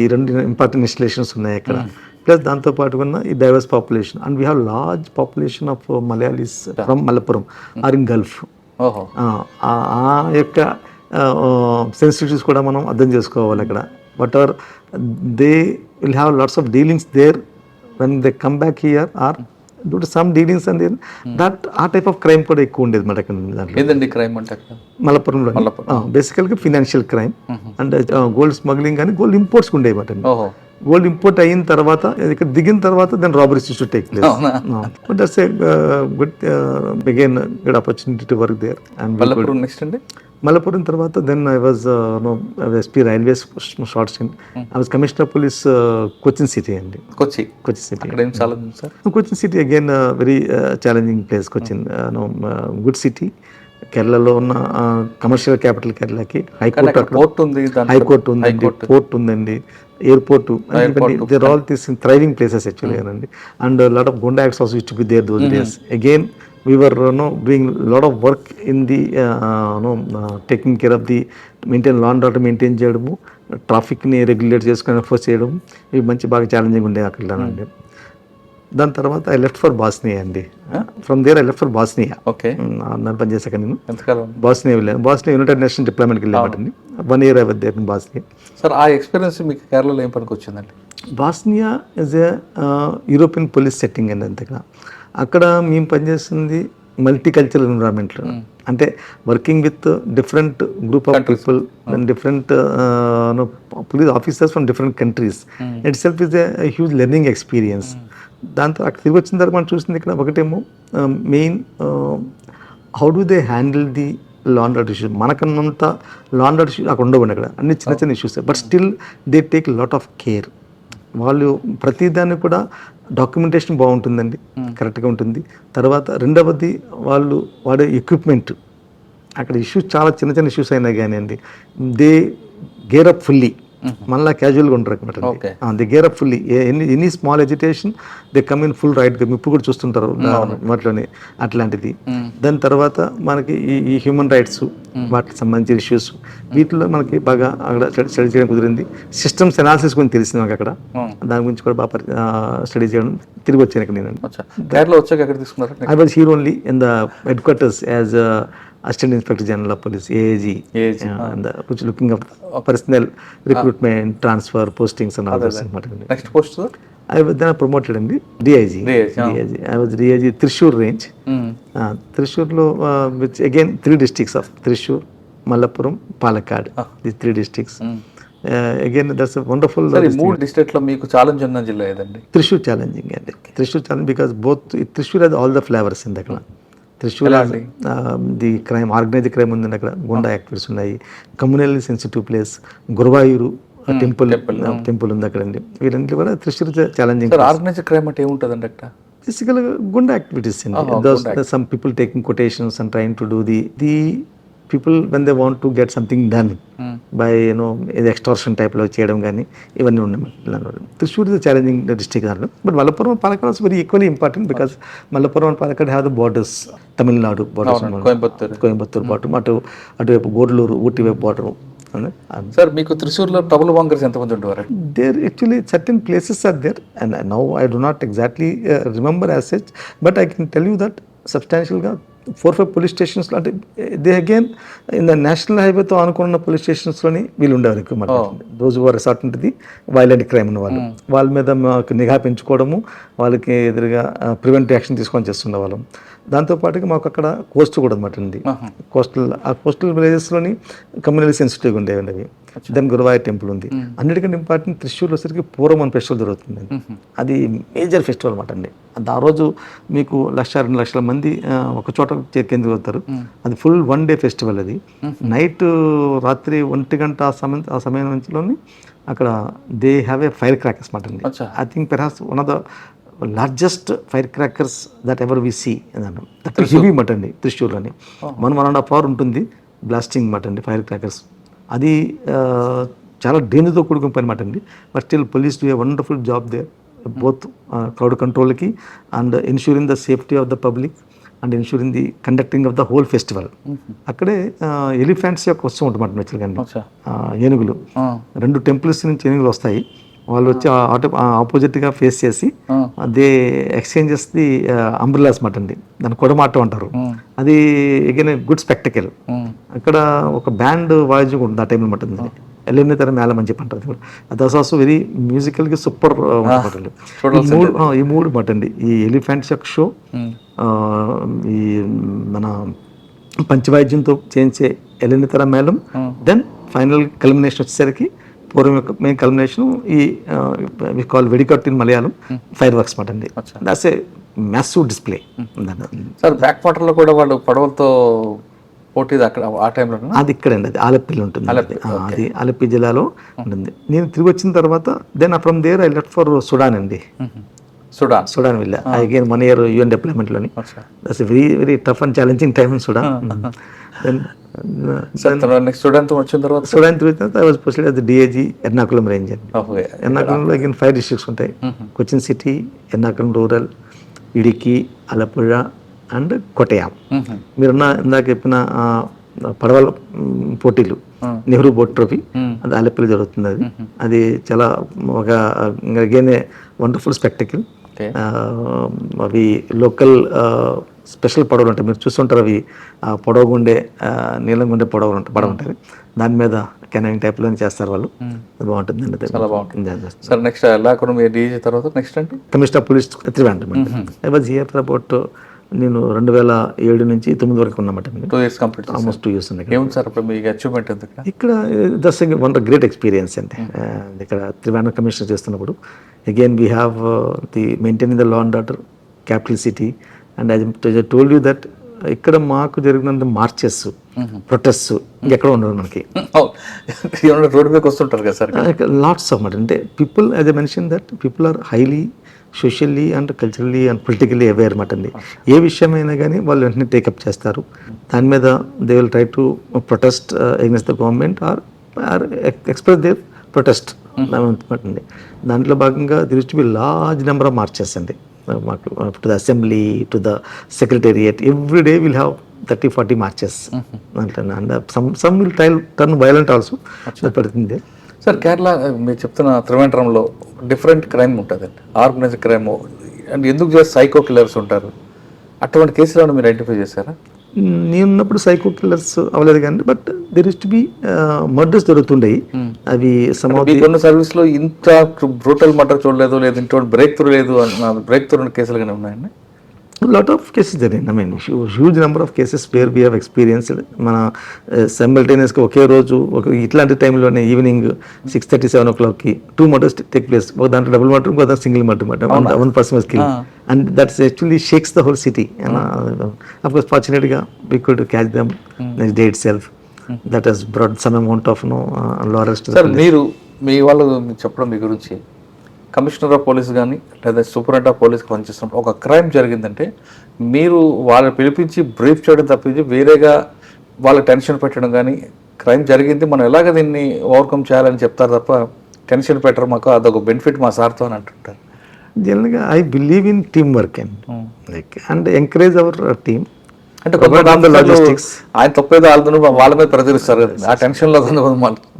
ఈ రెండు ఇంపార్టెంట్ ఇన్స్టలేషన్స్ ఉన్నాయి అక్కడ. ప్లస్ దాంతోపాటు ఉన్న ఈ diverse population, and we have large population of Malayalis from Malappuram or in Gulf. ఆ యొక్క సెన్సిటివిటీస్ కూడా మనం అర్థం చేసుకోవాలి అక్కడ. Whatever they will have lots of dealings there when they come back here or due to some dealings and that ఆ type of crime కూడా ఎక్కువ ఉండేది మాట
దాంట్లో. క్రైమ్ అంటే
మల్లపురంలో బేసికల్గా financial crime and gold smuggling కానీ గోల్డ్ ఇంపోర్ట్స్ ఉండేవి మాట. గోల్డ్ ఇంపోర్ట్ అయిన తర్వాత ఇక్కడ దిగిన తర్వాత then robberies to take place. But that's a good again good opportunity to work there. And
next అండి
మల్లపురం తర్వాత then I was SP railways short stint. I was commissioner police Cochin city అండి. Cochin city. Cochin city again very challenging place. Cochin good city, కేరళలో ఉన్న commercial capital కేరళకి. High court ఉందండి, port ఉందండి, airport, there all this in thriving places actually అండి. And lot of goonda acts also used to be there those days. Again we were doing lot of work in the taking care of the law and order maintain చేయడము, ట్రాఫిక్ని regulate చేసుకొని enforce చేయడం, ఇవి మంచి బాగా challenging ఉండే అక్కడ అండి. దాని తర్వాత ఐ లెఫ్ట్ ఫర్ బాస్నియా అండి. From there I left for Bosnia. నన్ను పనిచేసాక నేను బాస్నియా వెళ్ళాను. బాస్నియా యునైటెడ్ నేషన్ డిప్లాయ్మెంట్కి వెళ్ళామండి. 1 year I was there in Bosnia.
Sir ఆ ఎక్స్పీరియన్స్ మీకు కేరళలో ఏం పనికి వచ్చిందండి?
Bosnia is a European police setting అండి. అంతగా అక్కడ మేము పనిచేస్తుంది మల్టీ కల్చరల్ ఎన్విరాన్మెంట్లో, అంటే working with different group of people and different police officers from different countries. Itself is a huge learning experience. దాంతో అక్కడ తిరిగి వచ్చిన తర్వాత మనం చూసింది ఇక్కడ ఒకటేమో main how do they handle the law and order issues. మనకన్నంత లా అండ్ ఆర్డర్ ఇష్యూస్ అక్కడ ఉండవు, అక్కడ అన్ని చిన్న చిన్న issues. But still they take lot of care. వాళ్ళు ప్రతిదాన్ని కూడా డాక్యుమెంటేషన్ బాగుంటుందండి, కరెక్ట్గా ఉంటుంది. తర్వాత రెండవది వాళ్ళు వాడే ఎక్విప్మెంట్, అక్కడ ఇష్యూస్ చాలా చిన్న చిన్న ఇష్యూస్ అయినా కానీ అండి దే గేర్ అప్ ఫుల్లీ. మళ్ళీ క్యాజువల్గా ఉంటారు అనమాట. They gear up fully. Any small agitation they come in full right. ఇప్పుడు కూడా చూస్తుంటారు వాటిలోనే అట్లాంటిది. దాని తర్వాత మనకి ఈ హ్యూమన్ రైట్స్ వాటికి సంబంధించిన ఇష్యూస్, వీటిలో మనకి బాగా అక్కడ స్టడీ చేయడం కుదిరింది. సిస్టమ్స్ అనాలిసిస్ గురించి తెలిసింది నాకు అక్కడ, దాని గురించి కూడా బాగా స్టడీ చేయడం. తిరిగి వచ్చాను ఇక్కడ నేను. I was here only in the head quarters as Assistant Inspector General of Police, AAG, and which looking up personnel recruitment, transfer, postings and all those.
Next post, sir?
I was then promoted in the DIG. I was DIG Thrissur range. Thrissur lo, which again 3 districts of Thrissur, Malappuram, Palakkad. These 3 districts. Again, that's a wonderful.
Sir ఈ 3 డిస్ట్రిక్ట్లో మీకు challenge ఉన్న జిల్లా ఏదండి?
Thrissur challenging and Thrissur challenge because both Thrissur has all the flavors in the Thrissur has the crime, organized crime ఉంది అక్కడ, గుండా activities ఉన్నాయి, communally sensitive place, Guruvayur temple ఉంది అక్కడ అండి. వీటన్నిటి కూడా Thrissur challenging.
Sir organised crime అంటే ఏముంటుందండి అక్కడ?
Basically, gunda activities in those, some people taking quotations and trying to do the people when they want to get something done by ఇది extortion type లో చేయడం కానీ ఇవన్నీ ఉన్నాయి. Thrissur is a challenging district, but Malappuram and Palakkad is very equally important because Malappuram and Palakkad have the borders, Tamil Nadu borders, Coimbatore border, అటువైపు గోర్లూరు, ఊటీ వైపు border.
Sir మీకు త్రిశూర్లో trouble mongers ఎంతమంది ఉండేవారు?
There actually certain places are there, and now I do not exactly remember as such, but I can tell you that substantial గా 4-5 police stations అంటే they again in the national హైవేతో అనుకున్న police stations లోని వీళ్ళు ఉండేవారు ఎక్కువ మాట. రోజు వారు రిసార్ట్ ఉంటుంది, వైలెంట్ క్రైమ్ ఉన్న వాళ్ళు, వాళ్ళ మీద మాకు నిఘా పెంచుకోవడము, వాళ్ళకి ఎదురుగా ప్రివెంటివ్ యాక్షన్ తీసుకొని చేస్తుండే వాళ్ళం. దాంతోపాటుగా మాకు అక్కడ కోస్ట్ కూడా అనమాట అండి. కోస్టల్ విలేజెస్లోని కమ్యూనల్లీ సెన్సిటివ్గా ఉండేవండి అవి. దెన్ గురువాయూర్ టెంపుల్ ఉంది. అన్నిటికంటే ఇంపార్టెంట్ Thrissur వచ్చేసరికి పూర్వం అని ఫెస్టివల్ జరుగుతుంది. అది మేజర్ ఫెస్టివల్ అనమాట అండి. ఆ రోజు మీకు 1-2 లక్షల మంది ఒక చోట కేంద్రీకృతారు. అది ఫుల్ 1 day ఫెస్టివల్. అది నైట్ రాత్రి 1 గంట ఆ సమయం నుంచిలోని అక్కడ they have a fire crackers మాట అండి. I think perhaps one of the largest fire crackers that ever we see heavy much అండి. Thrissurలోని 1.5 hour ఉంటుంది బ్లాస్టింగ్ మాట అండి, ఫైర్ క్రాకర్స్. అది చాలా డేంజర్తో కూడుకున్న పని మాట అండి. But still police do a wonderful job there, both crowd కంట్రోల్కి and ensuring the safety of the public and ensuring the conducting of the whole festival. అక్కడే ఎలిఫెంట్స్ యొక్క వస్తూ ఉంటుంది నచ్చలుగా, ఏనుగులు 2 temples నుంచి ఏనుగులు వస్తాయి. వాళ్ళు వచ్చి ఆపోజిట్గా ఫేస్ చేసి దే ఎక్స్చేంజెస్ ది అంబ్రిల్లాస్ మాట అండి, దాన్ని కొడమాటం అంటారు. అది ఎగైన్ గుడ్ స్పెక్టికల్. అక్కడ ఒక బ్యాండ్ వాయిద్యం ఉంటుంది ఆ టైంలో మాట, ఎల్లెన్ని తర మేళం అని చెప్పి అంటారు. దట్స్ ఆల్సో వెరీ మ్యూజికల్గా సూపర్ ఉంటుంది. ఈ 3 మాట అండి, ఈ ఎలిఫెంట్స్ యొక్క షో, ఈ మన పంచవాద్యంతో చేయించే ఎల్లెన్ని తర మేళం, దెన్ ఫైనల్ కల్మినేషన్ వచ్చేసరికి పూర్వం యొక్క మెయిన్ కల్మినేషన్ ఈ we call vedikettu in Malayalam fireworks మాట అండి. That's a massive display.
Sir బ్యాక్ వాటర్లో కూడా వాళ్ళు పడవలతో పోటీ అక్కడ ఆ టైంలో
అది ఇక్కడ అండి, అది ఆలపిలో ఉంటుంది. అది ఆలపి జిల్లాలో ఉంటుంది. నేను తిరిగి వచ్చిన తర్వాత then from there I left for Sudan అండి. సుడాన్ వెళ్ళా అగైన్ 1 year UN డెవలప్మెంట్లోని. That's very very tough and challenging time in Sudan. Then
Sudan వచ్చిన తర్వాత
I was posted as the DIG Ernakulam range అండి. ఎర్నాకుళంలో అగైన్ 5 districts ఉంటాయి, Cochin city, Ernakulam rural, ఇడికి, అలపుళ and కొట్టయాం. మీరున్న ఇందాక చెప్పిన పడవల పోటీలు, నెహ్రూ బోట్ ట్రోఫీ, అది ఆలపిలో జరుగుతుంది. అది చాలా ఒక అగైన్ వండర్ఫుల్ స్పెక్టికల్. అవి లోకల్ స్పెషల్ పడవలు ఉంటాయి, మీరు చూస్తుంటారు. అవి పొడవుగుండే నీలంగుండే పడవ ఉంటుంది, దాని మీద కెనోయింగ్ టైప్లో చేస్తారు వాళ్ళు. బాగుంటుంది అండి,
చాలా బాగుంటుంది. సార్ నెక్స్ట్ ఎలా DIG తర్వాత నెక్స్ట్ అంటే
commissioner of police Trivandrum. I was here for about, నేను 2007 నుంచి 2009 వరకు ఉన్నమాట.
2 years కంప్లీట్,
ఆల్మోస్ట్ 2 years ఉన్నాయి.
ఏముంది సార్ మీకు అచీవ్మెంట్
ఇక్కడ? దట్స్ వన్ గ్రేట్ ఎక్స్పీరియన్స్ అండి. ఇక్కడ త్రివేంద్రం కమిషనర్ చేస్తున్నప్పుడు again we have the maintaining the law and order, capital city. And I told you that ఇక్కడ మాకు జరిగినంత మార్చెస్, ప్రొటెస్ట్ ఎక్కడ ఉండదు మనకి.
రోడ్ మీదకి వస్తుంటారు కదా సార్,
లాట్స్ ఆఫ్ మాట. అంటే people, as I mention that people are highly socially and culturally and politically aware మాట అండి. ఏ విషయమైనా కానీ వాళ్ళు వెంటనే టేకప్ చేస్తారు. దాని మీద they will try to protest against the government or express their protest అండి. దాంట్లో భాగంగా there to be large number of marches అండి. మాకు to the assembly, to the secretariat, every day will have 30-40 marches. And some will turn violent also పడుతుంది.
Sir Kerala మీరు చెప్తున్న త్రివేంద్రంలో different crime ఉంటుందండి, ఆర్గనైజ్డ్ క్రైమ్ అండ్ ఎందుకు చేస్తే సైకో కిల్లర్స్ ఉంటారు. అటువంటి కేసులను మీరు ఐడెంటిఫై చేశారా?
నేనున్నప్పుడు సైకో కిల్లర్స్ అవ్వలేదు కానీ, but there is to be murders జరుగుతుండేవి. అవి
మీకున్న సర్వీస్ లో ఇంత బ్రూటల్ మర్డర్ చూడలేదు, లేదు ఇంట్లో బ్రేక్ త్రూ లేదు, బ్రేక్ త్రూ కేసులు కానీ ఉన్నాయండి.
లాట్ ఆఫ్ కేసెస్ జరిగింది. I mean huge number of cases where we have experienced. మన సైమల్టేనియస్గా ఒకే రోజు ఇట్లాంటి టైంలోనే ఈవినింగ్ 6:30, 7 o'clockకి 2 murders టేక్ ప్లేస్. ఒక దాంట్లో డబుల్ మర్డర్, ఒక దాంట్లో సింగిల్ మర్డర్ మాట. One person was kill and that's actually shakes the whole city. Of course ఫార్చునేట్గా we could catch them next day it self. That has brought some amount of law arrest.
Sir మీరు మీ వాళ్ళు చెప్పడం మీ గురించి commissioner of police కానీ లేదా superintendent of పోలీస్కి పనిచేస్తున్నప్పుడు ఒక క్రైమ్ జరిగిందంటే మీరు వాళ్ళని పిలిపించి బ్రీఫ్ చేయడం తప్పించి వేరేగా వాళ్ళకి టెన్షన్ పెట్టడం కానీ, క్రైమ్ జరిగింది మనం ఎలాగ దీన్ని ఓవర్కమ్ చేయాలని చెప్తారు తప్ప టెన్షన్ పెట్టరు, మాకు అదొక బెనిఫిట్ మా సార్తో అని అంటుంటారు.
జనరల్గా I believe in team work and encourage our team.
అంటే ఆయన తప్పేదో వాళ్ళతో వాళ్ళ మీద ప్రచురిస్తారు కదా, ఆ టెన్షన్లో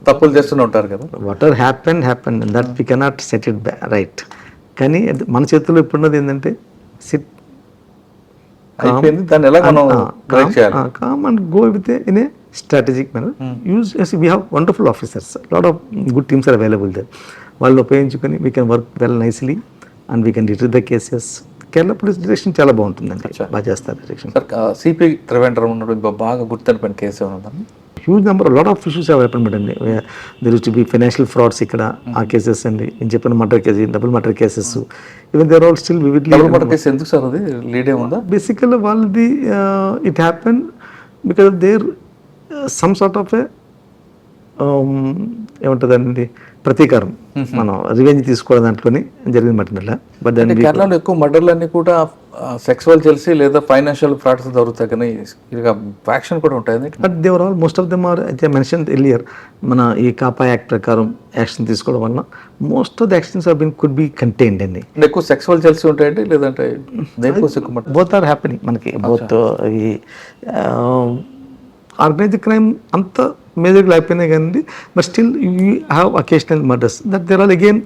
తప్పులు చేస్తూనే ఉంటారు కదా.
Water happen that we cannot set it right. కానీ మన చేతుల్లో ఇప్పుడున్నది ఏంటంటే సిట్
అయిపోయింది, దాన్ని ఎలా మనం కరెక్ట్ చేయాలి.
Calm and go with in a strategic manner. Use we have wonderful officers, lot of good teams are available there. వాళ్ళు ఉపయోగించుకొని we can work well nicely and we can retrieve the cases. Kerala police direction చాలా బాగుంటుందండి, బాగా చేస్తారు direction.
Sir CP Trivandrum ఉన్నప్పుడు బాగా గుర్తుపడిన case ఏమన్నా?
Huge number lot of issues have happened అండి. There used to be financial frauds ఇక్కడ, ఆ కేసెస్ అండి. నేను చెప్పిన murder case, double murder cases, even there all still vividly.
Double murder case ఎందుకు సార్ అది లీడ్ ఏముందా?
బేసికల్లీ వాళ్ళది it happen because there some sort of a ఏముంటుందండి ప్రతీకారం, మనం రివెంజ్ తీసుకోవడం దాంట్లోనే జరిగిన మర్డర్. బట్ దాని
కేరళలో ఎక్కువ మర్డర్లన్నీ కూడా సెక్సువల్ తెలిసి లేదా ఫైనాన్షియల్ ఫ్రాడ్స్ దొరుకుతాయి, కానీ ఇక ఫ్యాక్షన్ కూడా ఉంటాయి.
But they were all most of them are I mention earlier, మన ఈ కాపా యాక్ట్ ప్రకారం యాక్షన్ తీసుకోవడం వల్ల most of the actions are been could be contained అండి.
ఎక్కువ సెక్సువల్ తెలిసి ఉంటాయండి లేదంటే
బోత్ ఆర్ హ్యాపెనింగ్ మనకి. బోత్ ఈ ఆర్గనైజ్డ్ క్రైమ్ అంత మేజర్గా అయిపోయినాయి కానీ, but still you have occasional murders that there are again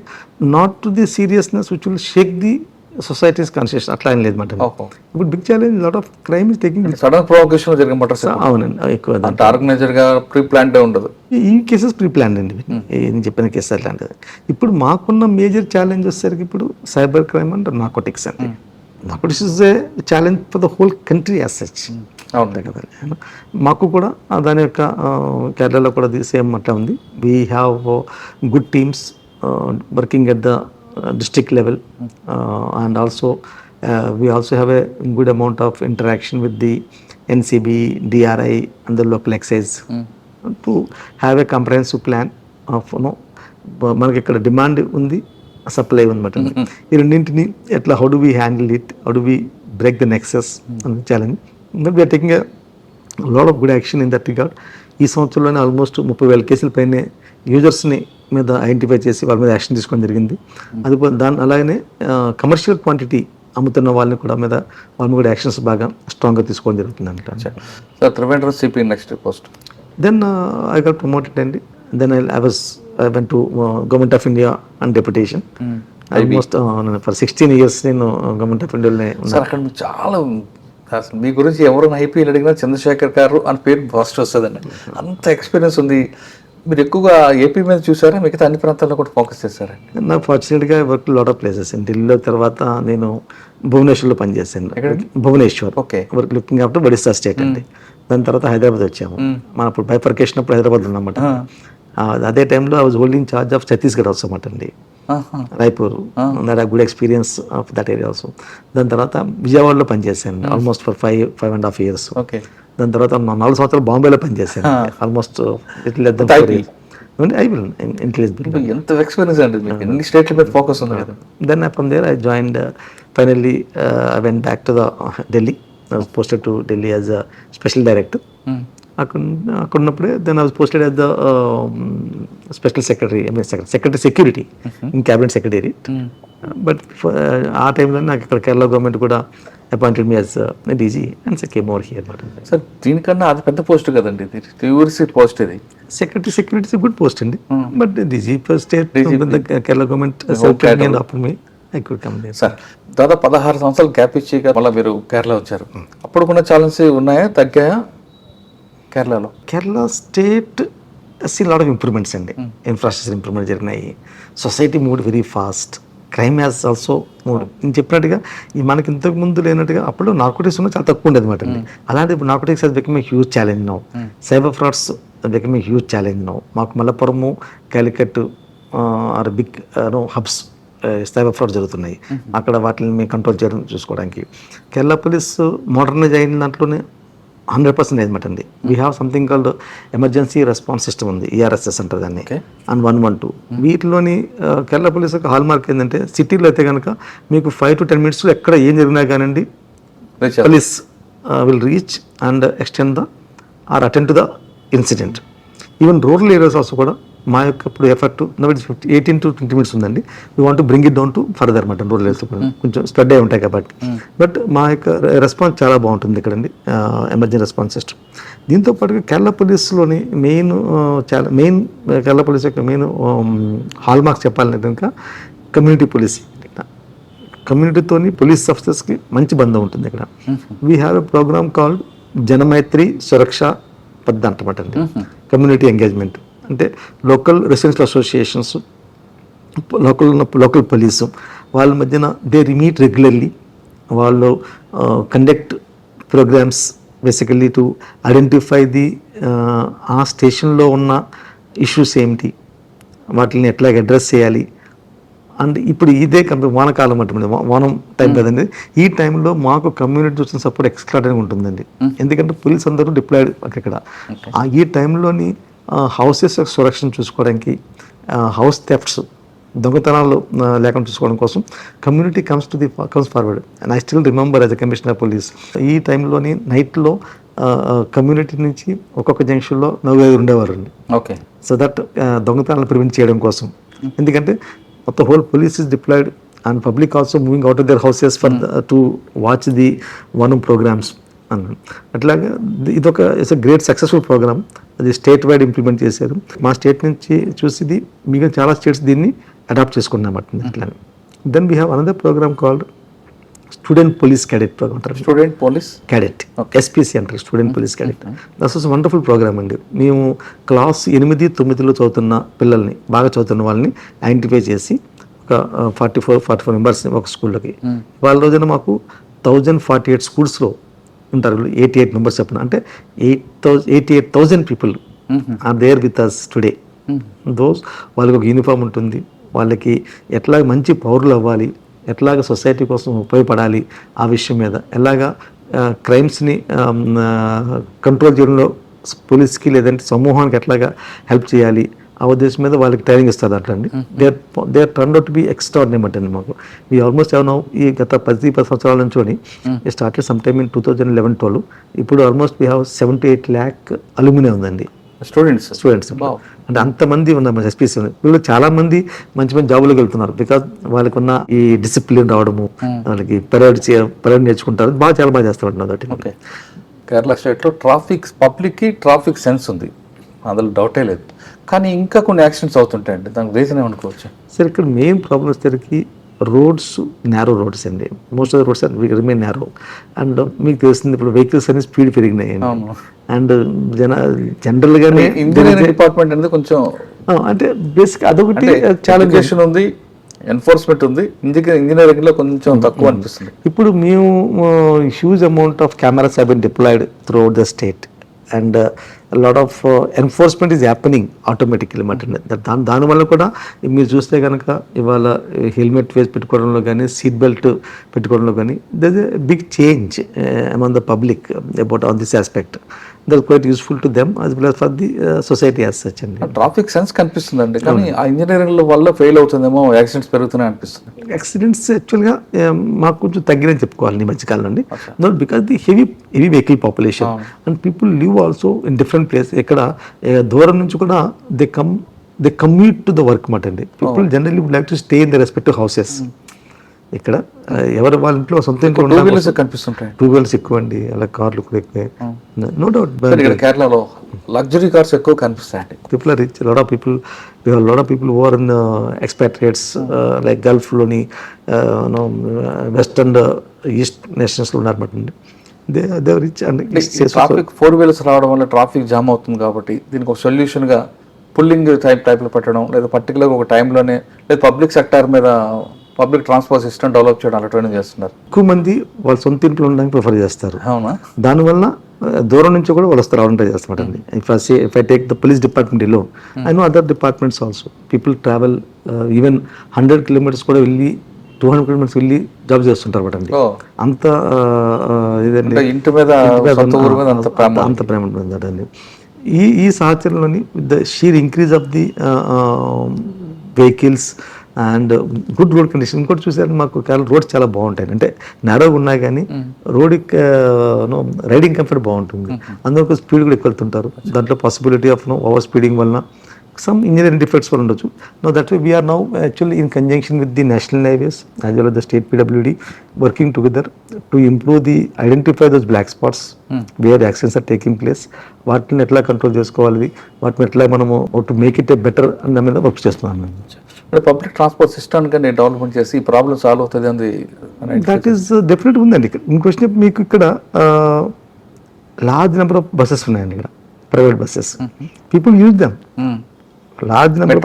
not to the seriousness which will shake the societies conscious. అట్లా ఏం లేదు మాట. ఇప్పుడు big challenge lot of crime is taking
sudden provocation జరిగిన మర్డర్స్.
అవునండి, ఎక్కువ
ఆర్గనైజర్ గా pre planned ఉండదు.
ఈ కేసెస్ ప్రీ ప్లాన్డ్ అండి, నేను చెప్పిన కేసు అట్లాంటిది. ఇప్పుడు మాకున్న మేజర్ ఛాలెంజ్ వచ్చేసరికి ఇప్పుడు సైబర్ క్రైమ్ అండ్ నార్కోటిక్స్ అండి. Narcotics is a challenge for the whole country as such.
అవును
కదా, మాకు కూడా దాని యొక్క కేరళలో కూడా సేమ్ అట్లా ఉంది. We have good teams working at the district level and also we also have a good amount of interaction with the NCB, DRI and the local excise to have a comprehensive plan of మనకి ఇక్కడ demand ఉంది, supply ఉందన్నమాట. ఈ రెండింటిని ఎట్లా how do we handle it, how do we break the nexus అనే challenge. But we're taking a lot of good action in that regard. ఈ సంవత్సరంలోనే ఆల్మోస్ట్ 30,000 కేసుల పైనే యూజర్స్ని మీద ఐడెంటిఫై చేసి వాళ్ళ మీద యాక్షన్ తీసుకోవడం జరిగింది. అది అలాగనే కమర్షియల్ క్వాంటిటీ అమ్ముతున్న వాళ్ళని కూడా మీద వాళ్ళ కూడా యాక్షన్స్ బాగా స్ట్రాంగ్గా తీసుకోవడం జరుగుతుంది అంట.
Sir Trivandrum CP next post.
Then I got promoted అండి. Then I went to government of India and deputation. Almost for 16 years నేను గవర్నమెంట్ ఆఫ్ ఇండియాలోనే
ఉన్నాను. అక్కడ మీకు చాలా అసలు మీ గురించి ఎవరైనా ఐపీఎల్ అడిగినా చంద్రశేఖర్ గారు అని పేరు ఫస్ట్ వస్తుందండి, అంత ఎక్స్పీరియన్స్ ఉంది. మీరు ఎక్కువగా ఏపీ మీద చూసారా, మిగతా అన్ని ప్రాంతాల్లో కూడా ఫోకస్ చేశారండి?
నాకు ఫార్చునేట్గా వర్క్ లాట్ ఆఫ్ ప్లేసెస్ అండి. ఢిల్లీలో తర్వాత నేను భువనేశ్వర్లో పనిచేశాను. Bhubaneswar work looking after Odisha state అండి. దాని తర్వాత హైదరాబాద్ వచ్చాము. మనం అప్పుడు బైఫర్కేషన్ అప్పుడు హైదరాబాద్ ఉన్నమాట. అదే టైంలో I was holding charge of Chhattisgarh also అన్నమాట అండి, Raipur. That I good experience of that area also. దాని తర్వాత విజయవాడలో పనిచేశాను ఆల్మోస్ట్ ఫర్ 5.5 years. దాని తర్వాత 4 సంవత్సరాలు బాంబేలో పనిచేశాను ఆల్మోస్ట్.
ఎంత ఎక్స్పీరియన్స్ అండి మీకు, ఎన్ని స్టేట్ల మీద ఫోకస్ ఉంది కదా.
Then from there I joined finally I went back to the Delhi. I was posted to Delhi as a special director. అక్కడ ఉన్నప్పుడే then I was posted as the special secretary, I mean secretary security in cabinet secretariat. But ఆ టైంలో నాకు ఇక్కడ Kerala government కూడా appointed me as DG and came over here.
Sir దీనికన్నా అది పెద్ద పోస్ట్ కదండి, యూనివర్సిటీ పోస్ట్ ఇది.
సెక్రటరీ సెక్యూరిటీ గుడ్ పోస్ట్ అండి, but DG state Kerala government offer me I could come there.
Sir దాదాపు 16 సంవత్సరాలు గ్యాప్ ఇచ్చి మళ్ళీ మీరు కేరళ వచ్చారు. అప్పుడు కూడా ఛాలెంజ్ ఉన్నాయా, తగ్గాయా కేరళలో?
Kerala state see lot of improvements అండి. ఇన్ఫ్రాస్ట్రక్చర్ ఇంప్రూవ్మెంట్ జరిగినాయి. Society moved very fast. Crime has also moved నేను చెప్పినట్టుగా ఈ మనకి ఇంతకు ముందు లేనట్టుగా అప్పుడు నార్కోటిక్స్ ఉన్న చాలా తక్కువ ఉండేది అనమాట అండి. అలాంటి ఇప్పుడు narcotics has become a huge challenge now. Cyber frauds become a huge challenge now. మాకు Malappuram, Calicut are big hubs cyber fraud జరుగుతున్నాయి. అక్కడ వాటిని మేము కంట్రోల్ చేయడం చూసుకోవడానికి కేరళ పోలీస్ మోడర్నైజ్ అయిన దాంట్లోనే 100% అనమాట అండి. We have something called emergency response system ఉంది, ERSS అంటారు దాన్ని, అండ్ 112. వీటిలోని కేరళ పోలీస్ యొక్క హాల్ మార్క్ ఏంటంటే సిటీలో అయితే కనుక మీకు 5 to 10 minutes ఎక్కడ ఏం జరిగినా కానివ్వండి police will reach and extend the or attend to the incident. Even rural areas also కూడా మా యొక్క ఇప్పుడు ఎఫర్ట్ 18 to 20 minutes ఉందండి. We want to bring it down to further అనమాట. రూరల్ ఏరియాస్ కొంచెం స్ప్రెడ్ అయి ఉంటాయి కాబట్టి, బట్ మా యొక్క రెస్పాన్స్ చాలా బాగుంటుంది ఇక్కడండి, ఎమర్జెన్సీ రెస్పాన్స్ సిస్టమ్. దీంతో పాటుగా కేరళ పోలీస్లోని మెయిన్ కేరళ పోలీస్ యొక్క మెయిన్ హాల్ మార్క్స్ చెప్పాలంటే కనుక కమ్యూనిటీ పోలీసింగ్. కమ్యూనిటీతోని పోలీస్ ఆఫీసర్స్కి మంచి బంధం ఉంటుంది ఇక్కడ. We have a programme called Janamaithri Suraksha పద్ధతి అంటమాట అండి. కమ్యూనిటీ ఎంగేజ్మెంట్ అంటే local residential associations, local police వాళ్ళ మధ్యన దే మీట్ రెగ్యులర్లీ. వాళ్ళు conduct programmes basically to identify the ఆ స్టేషన్లో ఉన్న ఇష్యూస్ ఏమిటి, వాటిని ఎట్లా అడ్రస్ చేయాలి. అండ్ ఇప్పుడు ఇదే వానకాలం అంటే వానం టైం కదండి. ఈ టైంలో మాకు కమ్యూనిటీ చూసిన సపోర్ట్ ఎక్స్ట్రాడనరీ ఉంటుందండి. ఎందుకంటే పోలీస్ అందరూ డిప్లాయిడ్ అక్కడ. ఈ టైంలోని హౌసెస్ సురక్షణ చూసుకోవడానికి, హౌస్ థెఫ్ట్స్ దొంగతనాలు లేకుండా చూసుకోవడం కోసం community comes forward. And I still remember as a commissioner police ఈ టైంలోని నైట్లో కమ్యూనిటీ నుంచి ఒక్కొక్క జంక్షన్లో 4-5 ఉండేవారు అండి.
ఓకే.
సో దట్ దొంగతనాలను ప్రివెంట్ చేయడం కోసం. ఎందుకంటే మొత్తం whole police is deployed and public also moving out of their houses for to watch the one programmes అన్నాను. అట్లాగే ఇదొక it's a great successful programme. అది స్టేట్ వైడ్ ఇంప్లిమెంట్ చేశారు. మా స్టేట్ నుంచి చూసి మిగతా చాలా స్టేట్స్ దీన్ని అడాప్ట్ చేసుకున్నామాట. అట్లానే then we have another programme called student police cadet programme అంటారు.
స్టూడెంట్ పోలీస్ క్యాడెట్,
SPC అంటారు, student police cadet. That's was wonderful programme అండి. మేము క్లాస్ 8-9లో చదువుతున్న పిల్లల్ని, బాగా చదువుతున్న వాళ్ళని ఐడెంటిఫై చేసి ఒక 44 మెంబర్స్ని ఒక స్కూల్లోకి, వాళ్ళ రోజున మాకు 1048 స్కూల్స్లో ఉంటారు. 88 మెంబర్స్ చెప్పిన అంటే 88,000 people are there with us today. వాళ్ళకి ఒక యూనిఫామ్ ఉంటుంది, వాళ్ళకి ఎట్లా మంచి పౌరులు అవ్వాలి, ఎట్లాగ సొసైటీ కోసం ఉపయోగపడాలి, ఆ విషయం మీద ఎలాగా క్రైమ్స్ని కంట్రోల్ చేయడంలో పోలీస్కి లేదంటే సమూహానికి ఎట్లాగా హెల్ప్ చేయాలి, ఆ ఉద్దేశం మీద వాళ్ళకి ట్రైనింగ్ ఇస్తారు అట్లా అండి. They are turn out to be extraordinary అండి. మాకు వీ ఆల్మోస్ట్ ఏమన్నా ఈ గత 10 సంవత్సరాల నుంచి స్టార్టెడ్ సమ్ టైమ్ ఇన్ 2011-12. ఇప్పుడు almost we have 7-8 lakh aluminium ఉందండి. స్టూడెంట్స్ అంటే అంతమంది ఉన్నారు. SPC ఉంది. వీళ్ళు చాలా మంది మంచి జాబులకు వెళ్తున్నారు. బికాజ్ వాళ్ళకి ఉన్న ఈ డిసిప్లిన్ రావడము, వాళ్ళకి పరేడ్ నేర్చుకుంటారు, చాలా బాగా చేస్తారు.
ఓకే. కేరళ స్టేట్లో పబ్లిక్కి ట్రాఫిక్ సెన్స్ ఉంది, అందులో డౌటే లేదు. కానీ ఇంకా కొన్ని యాక్సిడెంట్స్ అవుతుంటాయండి. దానికి రీజన్ ఏమనుకోవచ్చు?
సార్ ఇక్కడ మెయిన్ ప్రాబ్లమ్ వచ్చేసరికి రోడ్స్, నేరో రోడ్స్ అండి. Most of the roads remain narrow. And మీకు తెలిసింది ఇప్పుడు వెహికల్స్ అన్ని స్పీడ్ పెరిగినాయి. అండ్ జనరల్గానే
ఇంజనీరింగ్ డిపార్ట్మెంట్ అనేది కొంచెం
అంటే బేసిక్ అదొకటి
ఛాలెంజేషన్ ఉంది, ఎన్ఫోర్స్మెంట్ ఉంది. ఇంజనీరింగ్ లో కొంచెం తక్కువ అనిపిస్తుంది.
ఇప్పుడు మేము huge amount of cameras have been deployed throughout the state and lot of enforcement is happening automatically మాట. దానివల్ల కూడా మీరు చూస్తే కనుక ఇవాళ హెల్మెట్ వేసి పెట్టుకోవడంలో కానీ, సీట్ బెల్ట్ పెట్టుకోవడంలో కానీ there is a big change among the public about on this aspect. That quite useful to them as well as for the society as such అండి.
ట్రాఫిక్ సెన్స్ కనిపిస్తుందండి, కానీ ఆ ఇంజనీరింగ్ వల్ల fail అవుతుందేమో, accidents పెరుగుతున్నాయి అనిపిస్తుంది.
యాక్సిడెంట్స్ యాక్చువల్గా మాకు కొంచెం తగ్గినని చెప్పుకోవాలి ఈ మధ్యకాలం అండి. Not because the heavy vehicle population and people live also in different place. ఇక్కడ దూరం నుంచి కూడా they commute to the work మాట అండి. People generally would like to stay in the respective houses. ఇక్కడ ఎవరు వాళ్ళ ఇంట్లో సొంత ఇంట్లో
కనిపిస్తుంటాయి.
2 wheelers ఎక్కువ అండి, అలా కార్లు కూడా ఎక్కువే. నో డౌట్
కేరళలో లగ్జరీ కార్స్ ఎక్కువ కనిపిస్తాయండి.
People are rich. Lot of people who are in expatriates like గల్ఫ్లోని, వెస్ట్ అండ్ ఈస్ట్ నేషన్స్లో ఉన్నారన్నమాట అండి. They rich and
traffic 4 wheelers రావడం వల్ల ట్రాఫిక్ జామ్ అవుతుంది. కాబట్టి దీనికి ఒక సొల్యూషన్గా పుల్లింగ్ టైప్లో పెట్టడం, లేదా పర్టికులర్గా ఒక టైంలోనే, లేదా పబ్లిక్ సెక్టార్ మీద పబ్లిక్ ట్రాన్స్పోర్ట్ సిస్టమ్ డెవలప్ చేయడం అలాంటివన్నీ చేస్తున్నారు.
ఎక్కువ మంది వాళ్ళ సొంత ఇంట్లో ఉండడానికి ప్రిఫర్ చేస్తారు.
అవునా?
దానివల్ల దూరం నుంచి కూడా వాళ్ళు వస్తారు, రావడం చేస్తామండి. If I take the police department లో, I know other departments also people travel even 100 kilometers కూడా వెళ్ళి 200 kilometers వెళ్ళి జాబ్ చేస్తుంటారు అండి. అంత ఇదండి,
ఇంటి మీద సొంత ఊరు మీద
అంత ప్రేమ ఉంటుందండి. ఈ సహచరంలోని the sheer increase of the vehicles and good road condition. ఇంకోటి చూసారంటే మాకు రోడ్స్ చాలా బాగుంటాయి. అంటే నేరోగా ఉన్నా కానీ రోడ్ రైడింగ్ కంఫర్ట్ బాగుంటుంది. అందులో స్పీడ్ కూడా ఎక్కువ వెళ్తుంటారు. దాంట్లో పాసిబిలిటీ ఆఫ్ ఓవర్ స్పీడింగ్ వలన some engineering defects were ఉండొచ్చు. Now that way we are now actually in conjunction with the national highways as well as the state PWD working together to improve the identify those black spots where the accidents are taking place. వాటిని ఎట్లా control చేసుకోవాలి, వాటిని ఎట్లా మనము to make it A better అన్న మీద work చేస్తున్నాను.
Public transport system కానీ డెవలప్మెంట్ చేసి ఈ ప్రాబ్లమ్ సాల్వ్ అవుతుంది అని
దట్ ఈస్ డెఫినెట్ ఉందండి. ఇంకొచ్చిన మీకు ఇక్కడ లార్జ్ నెంబర్ ఆఫ్ బస్సెస్ ఉన్నాయండి ఇక్కడ, private buses. People use them. Large number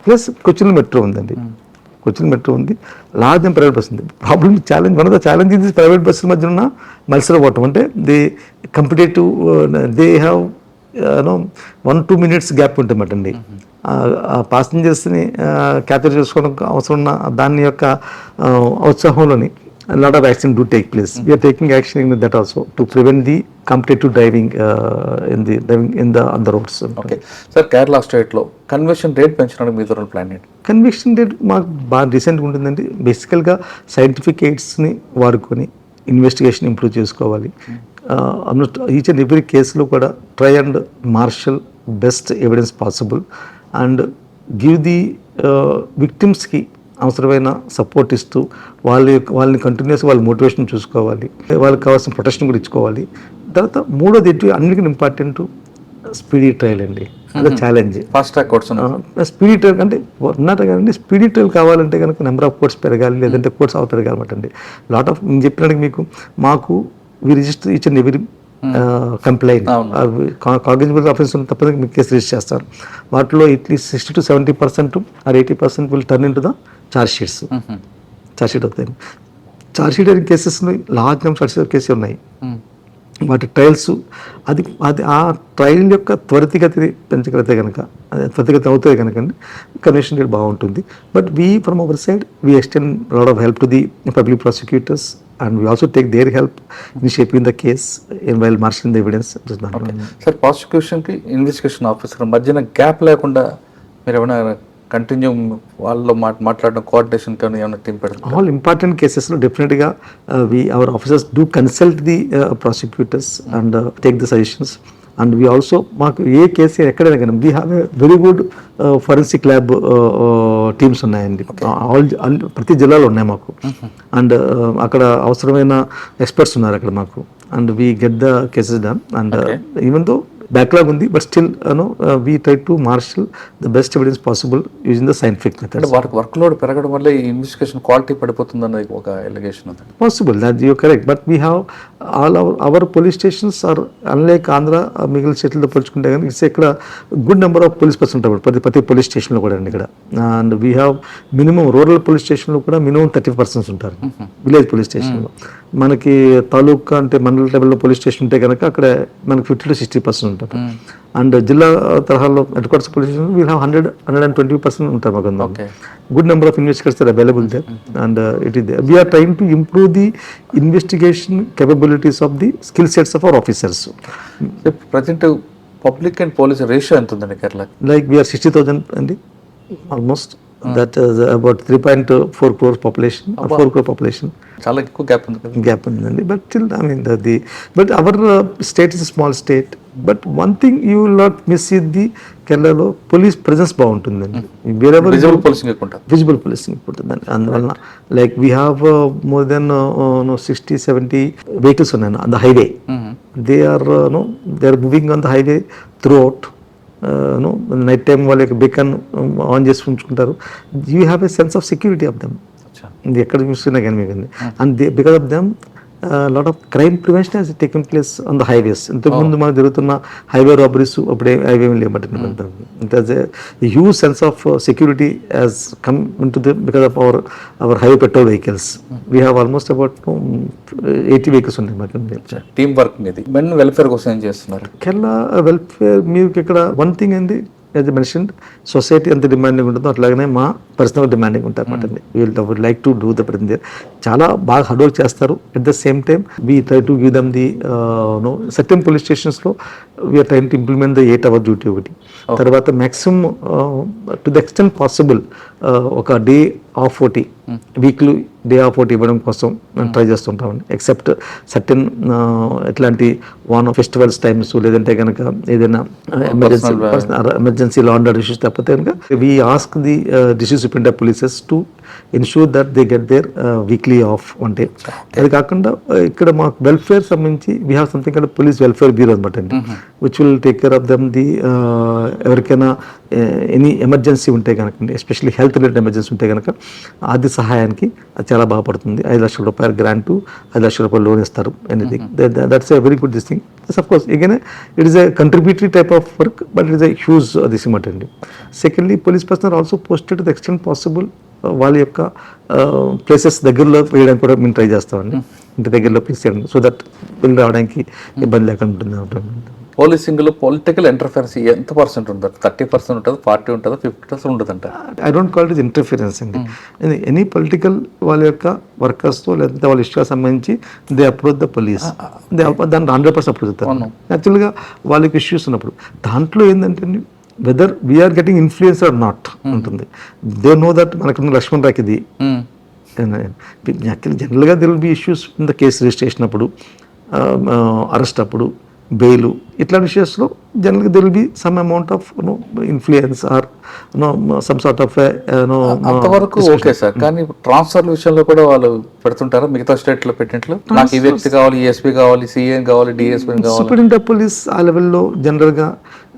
plus Cochin metro ఉందండి. కొచ్చిన్ మెట్రో ఉంది, లార్జ్ నెంబర్ ప్రైవేట్ బస్ ఉంది. Problem challenge, one of the challenge ఇది ప్రైవేట్ బస్సుల మధ్య ఉన్న మత్సరపోవటం. అంటే they competitive, they have 1-2 minutes gap ఉంటుందన్నమాట అండి. పాసెంజర్స్ని క్యాప్చర్ చేసుకోవడం అవసరం ఉన్న దాని యొక్క ఉత్సాహంలోని lot of accidents do take place. We are taking action in that also to prevent the competitive driving on the roads.
Okay sir, Kerala స్టేట్లో కన్వర్షన్ రేట్ పెంచడానికి మీ ద్వారా ప్లాన్ ఏంటి?
కన్విక్షన్ రేట్ మాకు బాగా రీసెంట్గా ఉంటుందండి. బేసికల్గా సైంటిఫిక్ ఎయిడ్స్ని వాడుకొని ఇన్వెస్టిగేషన్ ఇంప్రూవ్ చేసుకోవాలి. ఈచ్ అండ్ ఎవ్రీ కేసులో కూడా try and marshal best evidence possible and give the విక్టిమ్స్కి అవసరమైన సపోర్ట్ ఇస్తూ వాళ్ళని కంటిన్యూస్ వాళ్ళ మోటివేషన్ చూసుకోవాలి, వాళ్ళకి కావాల్సిన ప్రొటెక్షన్ కూడా ఇచ్చుకోవాలి. తర్వాత మూడోది అన్నిటికీ ఇంపార్టెంట్ స్పీడీ ట్రయల్ అండి. అదే challenge.
Fast track courts
speedy trial అంటే ఉన్నట్టు కానీ స్పీడీ ట్రయల్ కావాలంటే కనుక నెంబర్ ఆఫ్ కోర్ట్స్ పెరగాలి, లేదంటే కోర్ట్స్ అవ పెరగాలి అనమాట అండి. లాట్ ఆఫ్ నేను చెప్పినట్టు మాకు we register each and every complaint cognizable offence తప్పని మీకు కేసు రిజిస్టర్ చేస్తారు. వాటిలో at least 60 to 70% or 80% will turn in to the charge sheets. Charge sheet అవుతాయి. ఛార్జ్ షీట్ అయిన కేసెస్లో large number charge sheet cases ఉన్నాయి. వాటి ట్రయల్స్ అది ఆ ట్రయల్ యొక్క త్వరితగతి పెంచగలిగితే కనుక, త్వరితగతి అవుతుంది కనుక కన్విక్షన్ రేట్ బాగుంటుంది. But we from our side we extend lot of help to the public prosecutors and we also take their help in shaping the case and while marshalling the evidence.
Sir, ప్రాసిక్యూషన్కి investigation officer మధ్యన gap లేకుండా మీరు ఏమైనా continue వాళ్ళలో మాట్లాడడం, coordination కానీ ఏమైనా team పెడతారు?
ఆల్ ఇంపార్టెంట్ కేసెస్లో డెఫినెట్గా our officers do consult the prosecutors and take the suggestions. And we also మాకు ఏ కేసు ఎక్కడైనా కానీ we have a very good forensic lab teams ఉన్నాయండి. ప్రతి జిల్లాలో ఉన్నాయి మాకు. అండ్ అక్కడ అవసరమైన ఎక్స్పర్ట్స్ ఉన్నారు అక్కడ మాకు. And we get the cases done. And even though backlog ఉంది, but still we try to marshal the best evidence possible using the scientific method.
Workload పెరగడం వల్ల ఈ ఇన్వెస్టిగేషన్ క్వాలిటీ పడిపోతుంది అన్నది ఒక ఎలిగేషన్ ఉంది.
Possible, that you correct. But we have all our police stations are unlike Andhra మిగిలిన స్టేట్లతో పోల్చుకుంటే కానీ ఇట్స్ ఇక్కడ good number of police person ఉంటారు ప్రతి పోలీస్ స్టేషన్లో కూడా అండి ఇక్కడ. And we have minimum rural police స్టేషన్లో కూడా మినిమం 30% ఉంటారు. విలేజ్ పోలీస్ స్టేషన్లో మనకి తాలూకా అంటే మండల లెవెల్లో పోలీస్ స్టేషన్ ఉంటే కనుక అక్కడ మనకి 50 to 60% ఉంటారు. అండ్ జిల్లా తరహాలో headquarters police station we have 120% ఉంటారు మాకు. Good number of investigators are available there and it is there. We are trying to improve the investigation capabilities of the skill sets of our officers.
Present public and police ratio ఎంత ఉందండి Kerala?
Like we are 60,000 అండి almost. That is about 3.4 crore population or 4 crore population.
చాలా ఎక్కువ gap ఉంది కదా?
Gap ఉందండి. But still I mean but our state is small state. But one thing you will not miss in the కేరళలో police presence బాగుంటుందండి. Wherever
visible policing ఎక్కువ ఉంటుంది.
Visible policing ఉంటుందండి. అందువలన like we have more than 60-70 vehicles ఉన్నాయి on the highway. They are moving on the highway throughout. Night time వాళ్ళ యొక్క beacon on చేసి ఉంచుకుంటారు. You have a sense of security of them. ఎక్కడ చూస్తున్నా కానీ మీకు. And because of them lot of crime prevention has taken place on the highways. ఇంతకుముందు మనకు జరుగుతున్న హైవే రాబరీస్ అప్పుడే హైవే లేబట్టి huge sense of security has come in to the because of our highway patrol vehicles. We have almost about 80 vehicles ఉన్నాయి మాకు.
Teamwork ఇది men welfare కోసం ఏం చేస్తున్నారు?
కేరళ వెల్ఫేర్ మీకు ఇక్కడ వన్ థింగ్ ఏంది, యాజ్ మెన్షన్ సొసైటీ ఎంత డిమాండింగ్ ఉంటుందో అట్లాగనే మా పర్సనల్ డిమాండింగ్ ఉంటుంది అనమాట అండి. Would like to do the ప్రతి చాలా బాగా హార్డ్ వర్క్ చేస్తారు. At the same time we try to give them the certain police స్టేషన్స్లో we're trying to implement the 8 hour duty ఒకటి. తర్వాత maximum to the extent possible ఒక day off ఒకటి weekly day off ఒకటి ఇవ్వడం కోసం మేము ట్రై చేస్తుంటామండి. ఎక్సెప్ట్ సర్టెన్ ఎట్లాంటి ఫెస్టివల్స్ టైమ్స్ లేదంటే కనుక ఏదైనా emergency law and order issues తప్పితే కనుక we ask the district superintendent of polices to ensure that they get their weekly off one day. అది కాకుండా ఇక్కడ మాకు వెల్ఫేర్ సంబంధించి వీ హ్యావ్ సంథింగ్ అంటే పోలీస్ వెల్ఫేర్ బ్యూరో అనమాట అండి, which will take care of them the ఎవరికైనా any emergency ఉంటే కనుక, ఎస్పెషల్లీ హెల్త్ రిలేటెడ్ ఎమర్జెన్సీ ఉంటే కనుక ఆర్థిక సహాయానికి అది చాలా బాగా పడుతుంది. 5 లక్షల రూపాయలు గ్రాంటు, 5 లక్షల రూపాయలు లోన్ ఇస్తారు. Anything that's a very good this thing. Of course again it is a contributory type of work, but it is a huge this matter. Secondly, police personnel are also posted to the extent possible వాళ్ళ యొక్క places దగ్గరలో వేయడానికి కూడా మేము try చేస్తామండి. ఇంటి దగ్గరలో place చేయడం, సో దట్ వెళ్ళి రావడానికి ఇబ్బంది లేకుండా ఉంటుంది.
పోలీసింగ్లో పొలిటికల్ ఇంటర్ఫరెన్స్ ఎంత పర్సెంట్ ఉంటుంది? 30% ఉంటుంది, 40 ఉంటుందా, 50% ఉంటుందంట?
I don't call it interference అండి. ఎనీ పొలిటికల్ వాళ్ళ యొక్క వర్కర్స్తో లేదంటే వాళ్ళ ఇష్యూకి సంబంధించి దే అప్రోచ్ ద పోలీస్, దాన్ని 100% అప్రోచ్ అవుతారు. యాక్చువల్గా వాళ్ళకి ఇష్యూస్ ఉన్నప్పుడు దాంట్లో ఏంటంటే whether we are getting influence or not ఉంటుంది. దే నో దట్ మనకున్న లక్ష్మణ్ రాక్ ఇది జనరల్గా they will be issues in the case registration అప్పుడు, అరెస్ట్ అప్పుడు, బెయిల్, ఇట్లాంటి విషయాల్లో జనరల్గా they will be some amount of influence or some sort of
అంతవరకు ఓకే సార్. కానీ ట్రాన్స్ఫర్ విషయంలో కూడా వాళ్ళు పెడుతుంటారా మిగతా స్టేట్లో పెట్టినట్లు? నాకు ఈ వ్యక్తి కావాలి, ఎస్పీ కావాలి, సిఎం కావాలి, డిఎస్పీ కావాలి.
సూపరింటెండెంట్ ఆఫ్ పోలీస్ ఆ లెవెల్లో జనరల్గా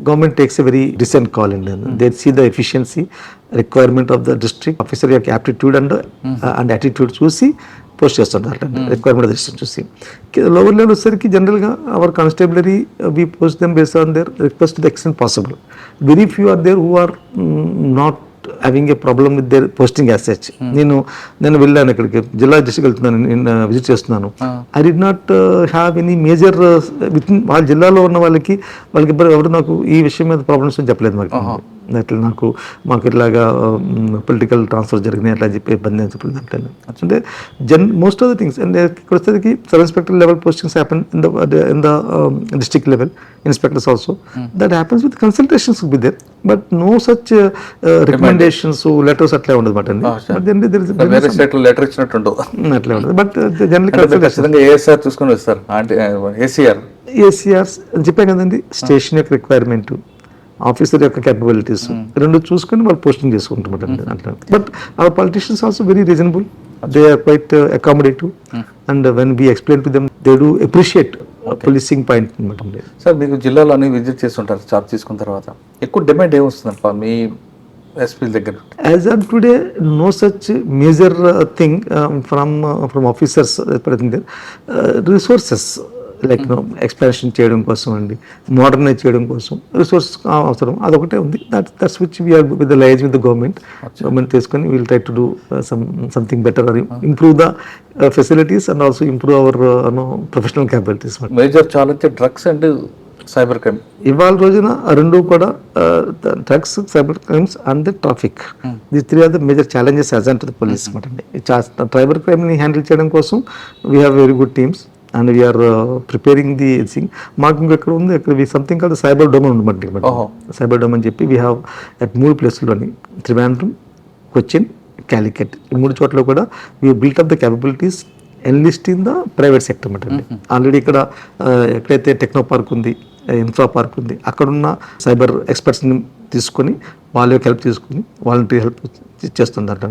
government takes a very decent call అండి. They see the efficiency requirement of the district officer యొక్క యాప్టిట్యూడ్ అండ్ యాటిట్యూడ్ చూసి పోస్ట్ చేస్తుంటారు. రిక్వైర్మెంట్ ఆఫ్ డిస్ట్రిక్ట్ చూసి లోవర్ లెవెల్ వచ్చేసరికి జనరల్గా our constabulary we post them based on their request to the extent possible. Very few are there who are not having a problem with their posting as such. నేను వెళ్ళాను ఇక్కడికి, జిల్లా district వెళ్తున్నాను, నేను visit చేస్తున్నాను. I did not have any major with in వాళ్ళ జిల్లాలో ఉన్న వాళ్ళకి ఎవరు నాకు ఈ విషయం మీద ప్రాబ్లమ్స్ అని చెప్పలేదు. అట్లా మాకు ఇట్లాగా పొలిటికల్ ట్రాన్స్ఫర్ జరిగినాయి అట్లా చెప్పి ఇబ్బంది అని చెప్పలేదు. అంటే most of the things and ఇక్కడ వచ్చేసరికి sub inspector level postings happen in the district level, inspectors also. That happens with consultations will be there, but no such recommendations letters అట్లా ఉండదు మాట అండి. అట్లా ఉండదు. బట్ జనరల్
ఏఎస్ఆర్ చూసుకొని వస్తారు, ఏసీఆర్
చెప్పాను కదండి, స్టేషన్ యొక్క రిక్వైర్మెంట్, ఆఫీసర్ యొక్క క్యాపబిలిటీస్ రెండు చూసుకొని వాళ్ళు పోస్టింగ్ చేసుకుంటున్నారు అట్లా. But our politicians also very reasonable, they are quite accommodative, and when we explain to them they do appreciate policing point అనమాట.
సార్ మీకు జిల్లాలో అన్ని విజిట్ చేస్తుంటారు చార్జ్ తీసుకున్న తర్వాత, ఎక్కువ డిమాండ్ ఏమొస్తుందప్ప మీ ఎస్పీ దగ్గర?
As on today no such major thing from officers. Resources like expansion చేయడం కోసం అండి, మోడర్నైజ్ చేయడం కోసం రిసోర్స్ అవసరం, అదొకటే ఉంది. That's which we're with the liaise with the government తీసుకొని we'll try to do something better or improve the facilities and also improve our professional capabilities.
Major challenge drugs and cyber crime.
ఇవాళ రోజున రెండు కూడా drugs, cyber crimes and traffic, these 3 are the major challenges as and the police అనమాట అండి. Cyber క్రైమ్ని handle చేయడం కోసం we have very good teams and we're preparing the thing. మాకు ఇంకెక్కడ ఉంది, అక్కడ సంథింగ్ కాదు సైబర్ డోమన్ ఉండమంటే, సైబర్ డోమన్ అని చెప్పి వీ హ్యావ్ అట్ 3 ప్లేస్లోని త్రివేంద్రం, కొచ్చిన్, క్యాలికట్, ఈ 3 చోట్ల కూడా we built up the capabilities enlist in the private sector అనమాట అండి. ఆల్రెడీ ఇక్కడ ఎక్కడైతే టెక్నో పార్క్ ఉంది, ఇన్ఫ్రా పార్క్ ఉంది, అక్కడున్న సైబర్ ఎక్స్పర్ట్స్ని తీసుకొని వాళ్ళ యొక్క హెల్ప్ తీసుకుని వాలంటరీ హెల్ప్ చేస్తుందంట.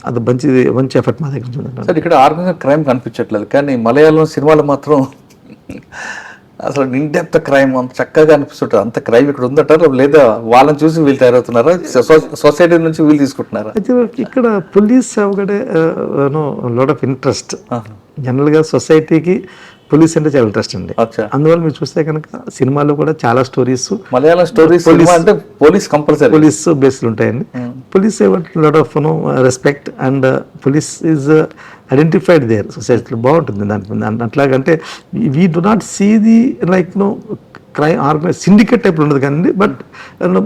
అది మంచి ఎఫర్ట్ మా దగ్గర చూడండి.
సార్ ఇక్కడ ఆర్గనైజ్డ్ క్రైమ్ కనిపించట్లేదు, కానీ మలయాళం సినిమాలో మాత్రం అసలు ఇన్డెప్త్ క్రైమ్ అంత చక్కగా అనిపిస్తుంటారు. అంత క్రైమ్ ఇక్కడ ఉందట, లేదా వాళ్ళని చూసి వీళ్ళు తయారవుతున్నారా, సొసైటీ నుంచి వీళ్ళు తీసుకుంటున్నారా?
అయితే ఇక్కడ police have got lot of interest జనరల్గా సొసైటీకి పోలీస్ అంటే చాలా ఇంట్రెస్ట్ అండి.
అచ్చా.
అందువల్ల మీరు చూస్తే కనుక సినిమాలో కూడా చాలా స్టోరీస్
మలయాళం స్టోరీస్ అంటే పోలీస్ కంపల్సరీ
పోలీస్ బేస్డ్ ఉంటాయండి. Police lot of respect and police is identified there సొసైటీలో బాగుంటుంది దాని అట్లాగంటే we do not see the like crime organize syndicate టైప్లో ఉండదు కానీ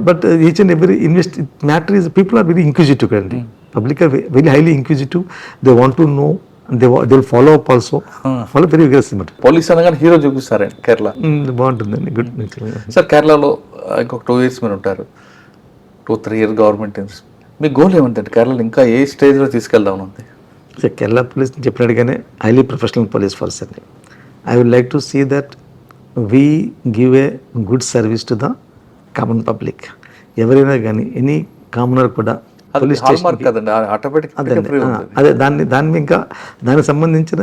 but each and every matter is people are very inquisitive కదండి. Public are very highly inquisitive. They want to know they will follow up also follow very vigorous అనమాట.
Police అనగానే hero చూపిస్తారండి కేరళ.
బాగుంటుందండి good.
Sir కేరళలో ఇంకొక 2 years మీరు ఉంటారు, 2-3 years government. మీ goal ఏమంటే కేరళలో ఇంకా ఏ స్టేజ్లో తీసుకెళ్దాం ఉంది?
కేరళ పోలీస్ చెప్పినట్టుగానే హైలీ ప్రొఫెషనల్ పోలీస్ ఫోర్స్ అండి. I would like to see that we give a good service to the common public. ఎవరైనా కానీ ఎనీ కామనర్ కూడా పోలీస్ స్టేషన్ అదే దాన్ని ఇంకా దానికి సంబంధించిన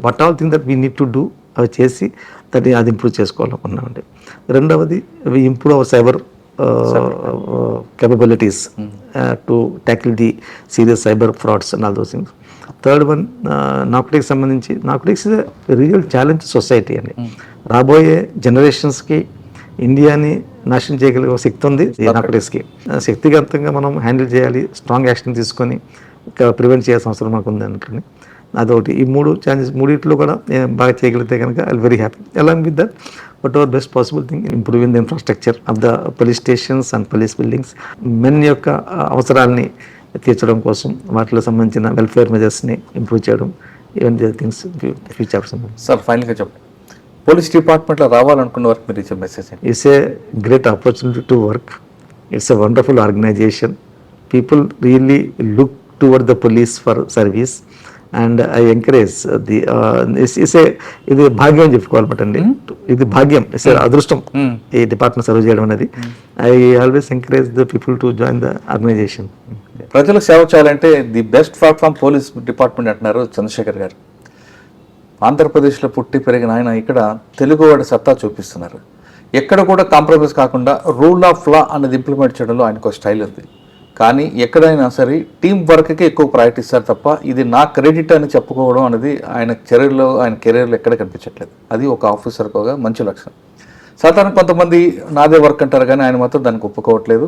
what all thing that we need to do అవి చేసి దాన్ని అది ఇంప్రూవ్ చేసుకోవాలనుకున్నామండి. రెండవది we improve our cyber capabilities to tackle the serious cyber frauds and all those things. Third one narcotics సంబంధించి narcotics is a real challenge society అండి. రాబోయే జనరేషన్స్కి ఇండియాని నాశనం చేయగలిగే శక్తి ఉంది నార్కోటిక్స్కి. శక్తివంతంగా మనం హ్యాండిల్ చేయాలి, స్ట్రాంగ్ యాక్షన్ తీసుకొని ప్రివెంట్ చేయాల్సిన అవసరం మనకు ఉంది అనుకోండి. అదొకటి. ఈ 3 ఛాలెంజెస్ మూడిట్లో కూడా బాగా చేయగలిగితే కనుక I very happy. Along with that what are best possible thing improving the infrastructure of the police stations and police buildings. Men యొక్క అవసరాలని తీర్చడం కోసం వాటిలో సంబంధించిన వెల్ఫేర్ మెజర్స్ని ఇంప్రూవ్ చేయడం, even the things future.
Sir ఫైనల్గా చెప్పండి, పోలీస్ డిపార్ట్మెంట్లో రావాలనుకున్న వరకు మీరు ఇచ్చే message?
It's a great opportunity to work. It's a wonderful organisation. People really look toward the police for service and I encourage the ఇది భాగ్యం అని చెప్పుకోవాలన్నమాట అండి. ఇది భాగ్యం, అదృష్టం ఈ డిపార్ట్మెంట్ సర్వ్ చేయడం అనేది. I always encourage the people to join the organisation.
ప్రజలకు సేవ చేయాలంటే the best platform police department అంటున్నారు చంద్రశేఖర్ గారు. ఆంధ్రప్రదేశ్లో పుట్టి పెరిగిన ఆయన ఇక్కడ తెలుగువాడి సత్తా చూపిస్తున్నారు. ఎక్కడ కూడా కాంప్రమైజ్ కాకుండా రూల్ ఆఫ్ లా అనేది ఇంప్లిమెంట్ చేయడంలో ఆయనకు ఒక స్టైల్ ఉంది. కానీ ఎక్కడైనా సరే టీం వర్క్కి ఎక్కువ ప్రయారిటీ ఇస్తారు తప్ప ఇది నా క్రెడిట్ అని చెప్పుకోవడం అనేది ఆయన కెరీర్లో ఎక్కడ కనిపించట్లేదు. అది ఒక ఆఫీసర్కి ఒక మంచి లక్షణం. సాధారణ కొంతమంది నాదే వర్క్ అంటారు కానీ ఆయన మాత్రం దానికి ఒప్పుకోవట్లేదు.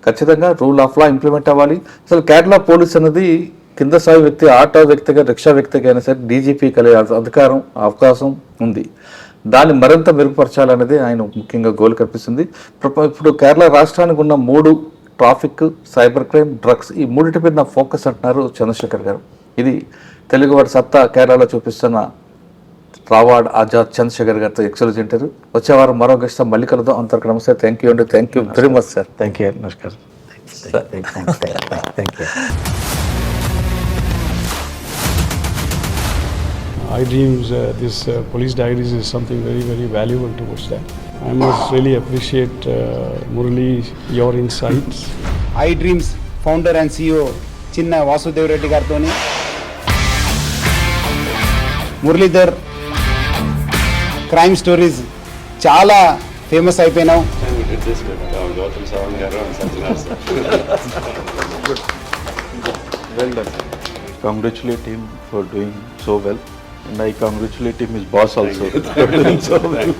ఖచ్చితంగా రూల్ ఆఫ్ లా ఇంప్లిమెంట్ అవ్వాలి. అసలు కేరళ పోలీస్ అనేది కింద స్థాయి వ్యక్తి, ఆటో వ్యక్తిగా, రిక్షా వ్యక్తిగా అయినా సరే డీజీపీ కలిగే అధికారం, అవకాశం ఉంది. దాన్ని మరింత మెరుగుపరచాలనేది ఆయన ముఖ్యంగా గోల్ కనిపిస్తుంది. ఇప్పుడు కేరళ రాష్ట్రానికి ఉన్న 3 ట్రాఫిక్, సైబర్ క్రైమ్, డ్రగ్స్, ఈ 3 మీద ఫోకస్ అంటున్నారు చంద్రశేఖర్ గారు. ఇది తెలుగువాడి సత్తా కేరళలో చూపిస్తున్న రావాడ్ ఆజాద్ చంద్రశేఖర్ గారితో ఎక్సలెంట్ ఇంటర్వ్యూ. వచ్చే వారం మరో గెస్ట్ మళ్ళీ కలుద్దాం. అంతవరకు నమస్తే. థ్యాంక్ యూ అండి. Thank you very much sir.
Thank you. నమస్కారం. Thank you.
I dreams, this police diaries is something very, very valuable towards that. I must really appreciate Murali, your insights.
I dreams founder and CEO చిన్న వాసుదేవ్ రెడ్డి గారితో Muralidhar crime stories చాలా famous అయిపోయినావు.
Well done. Congratulate him for doing so well, and I congratulate him, his boss also, for doing so well.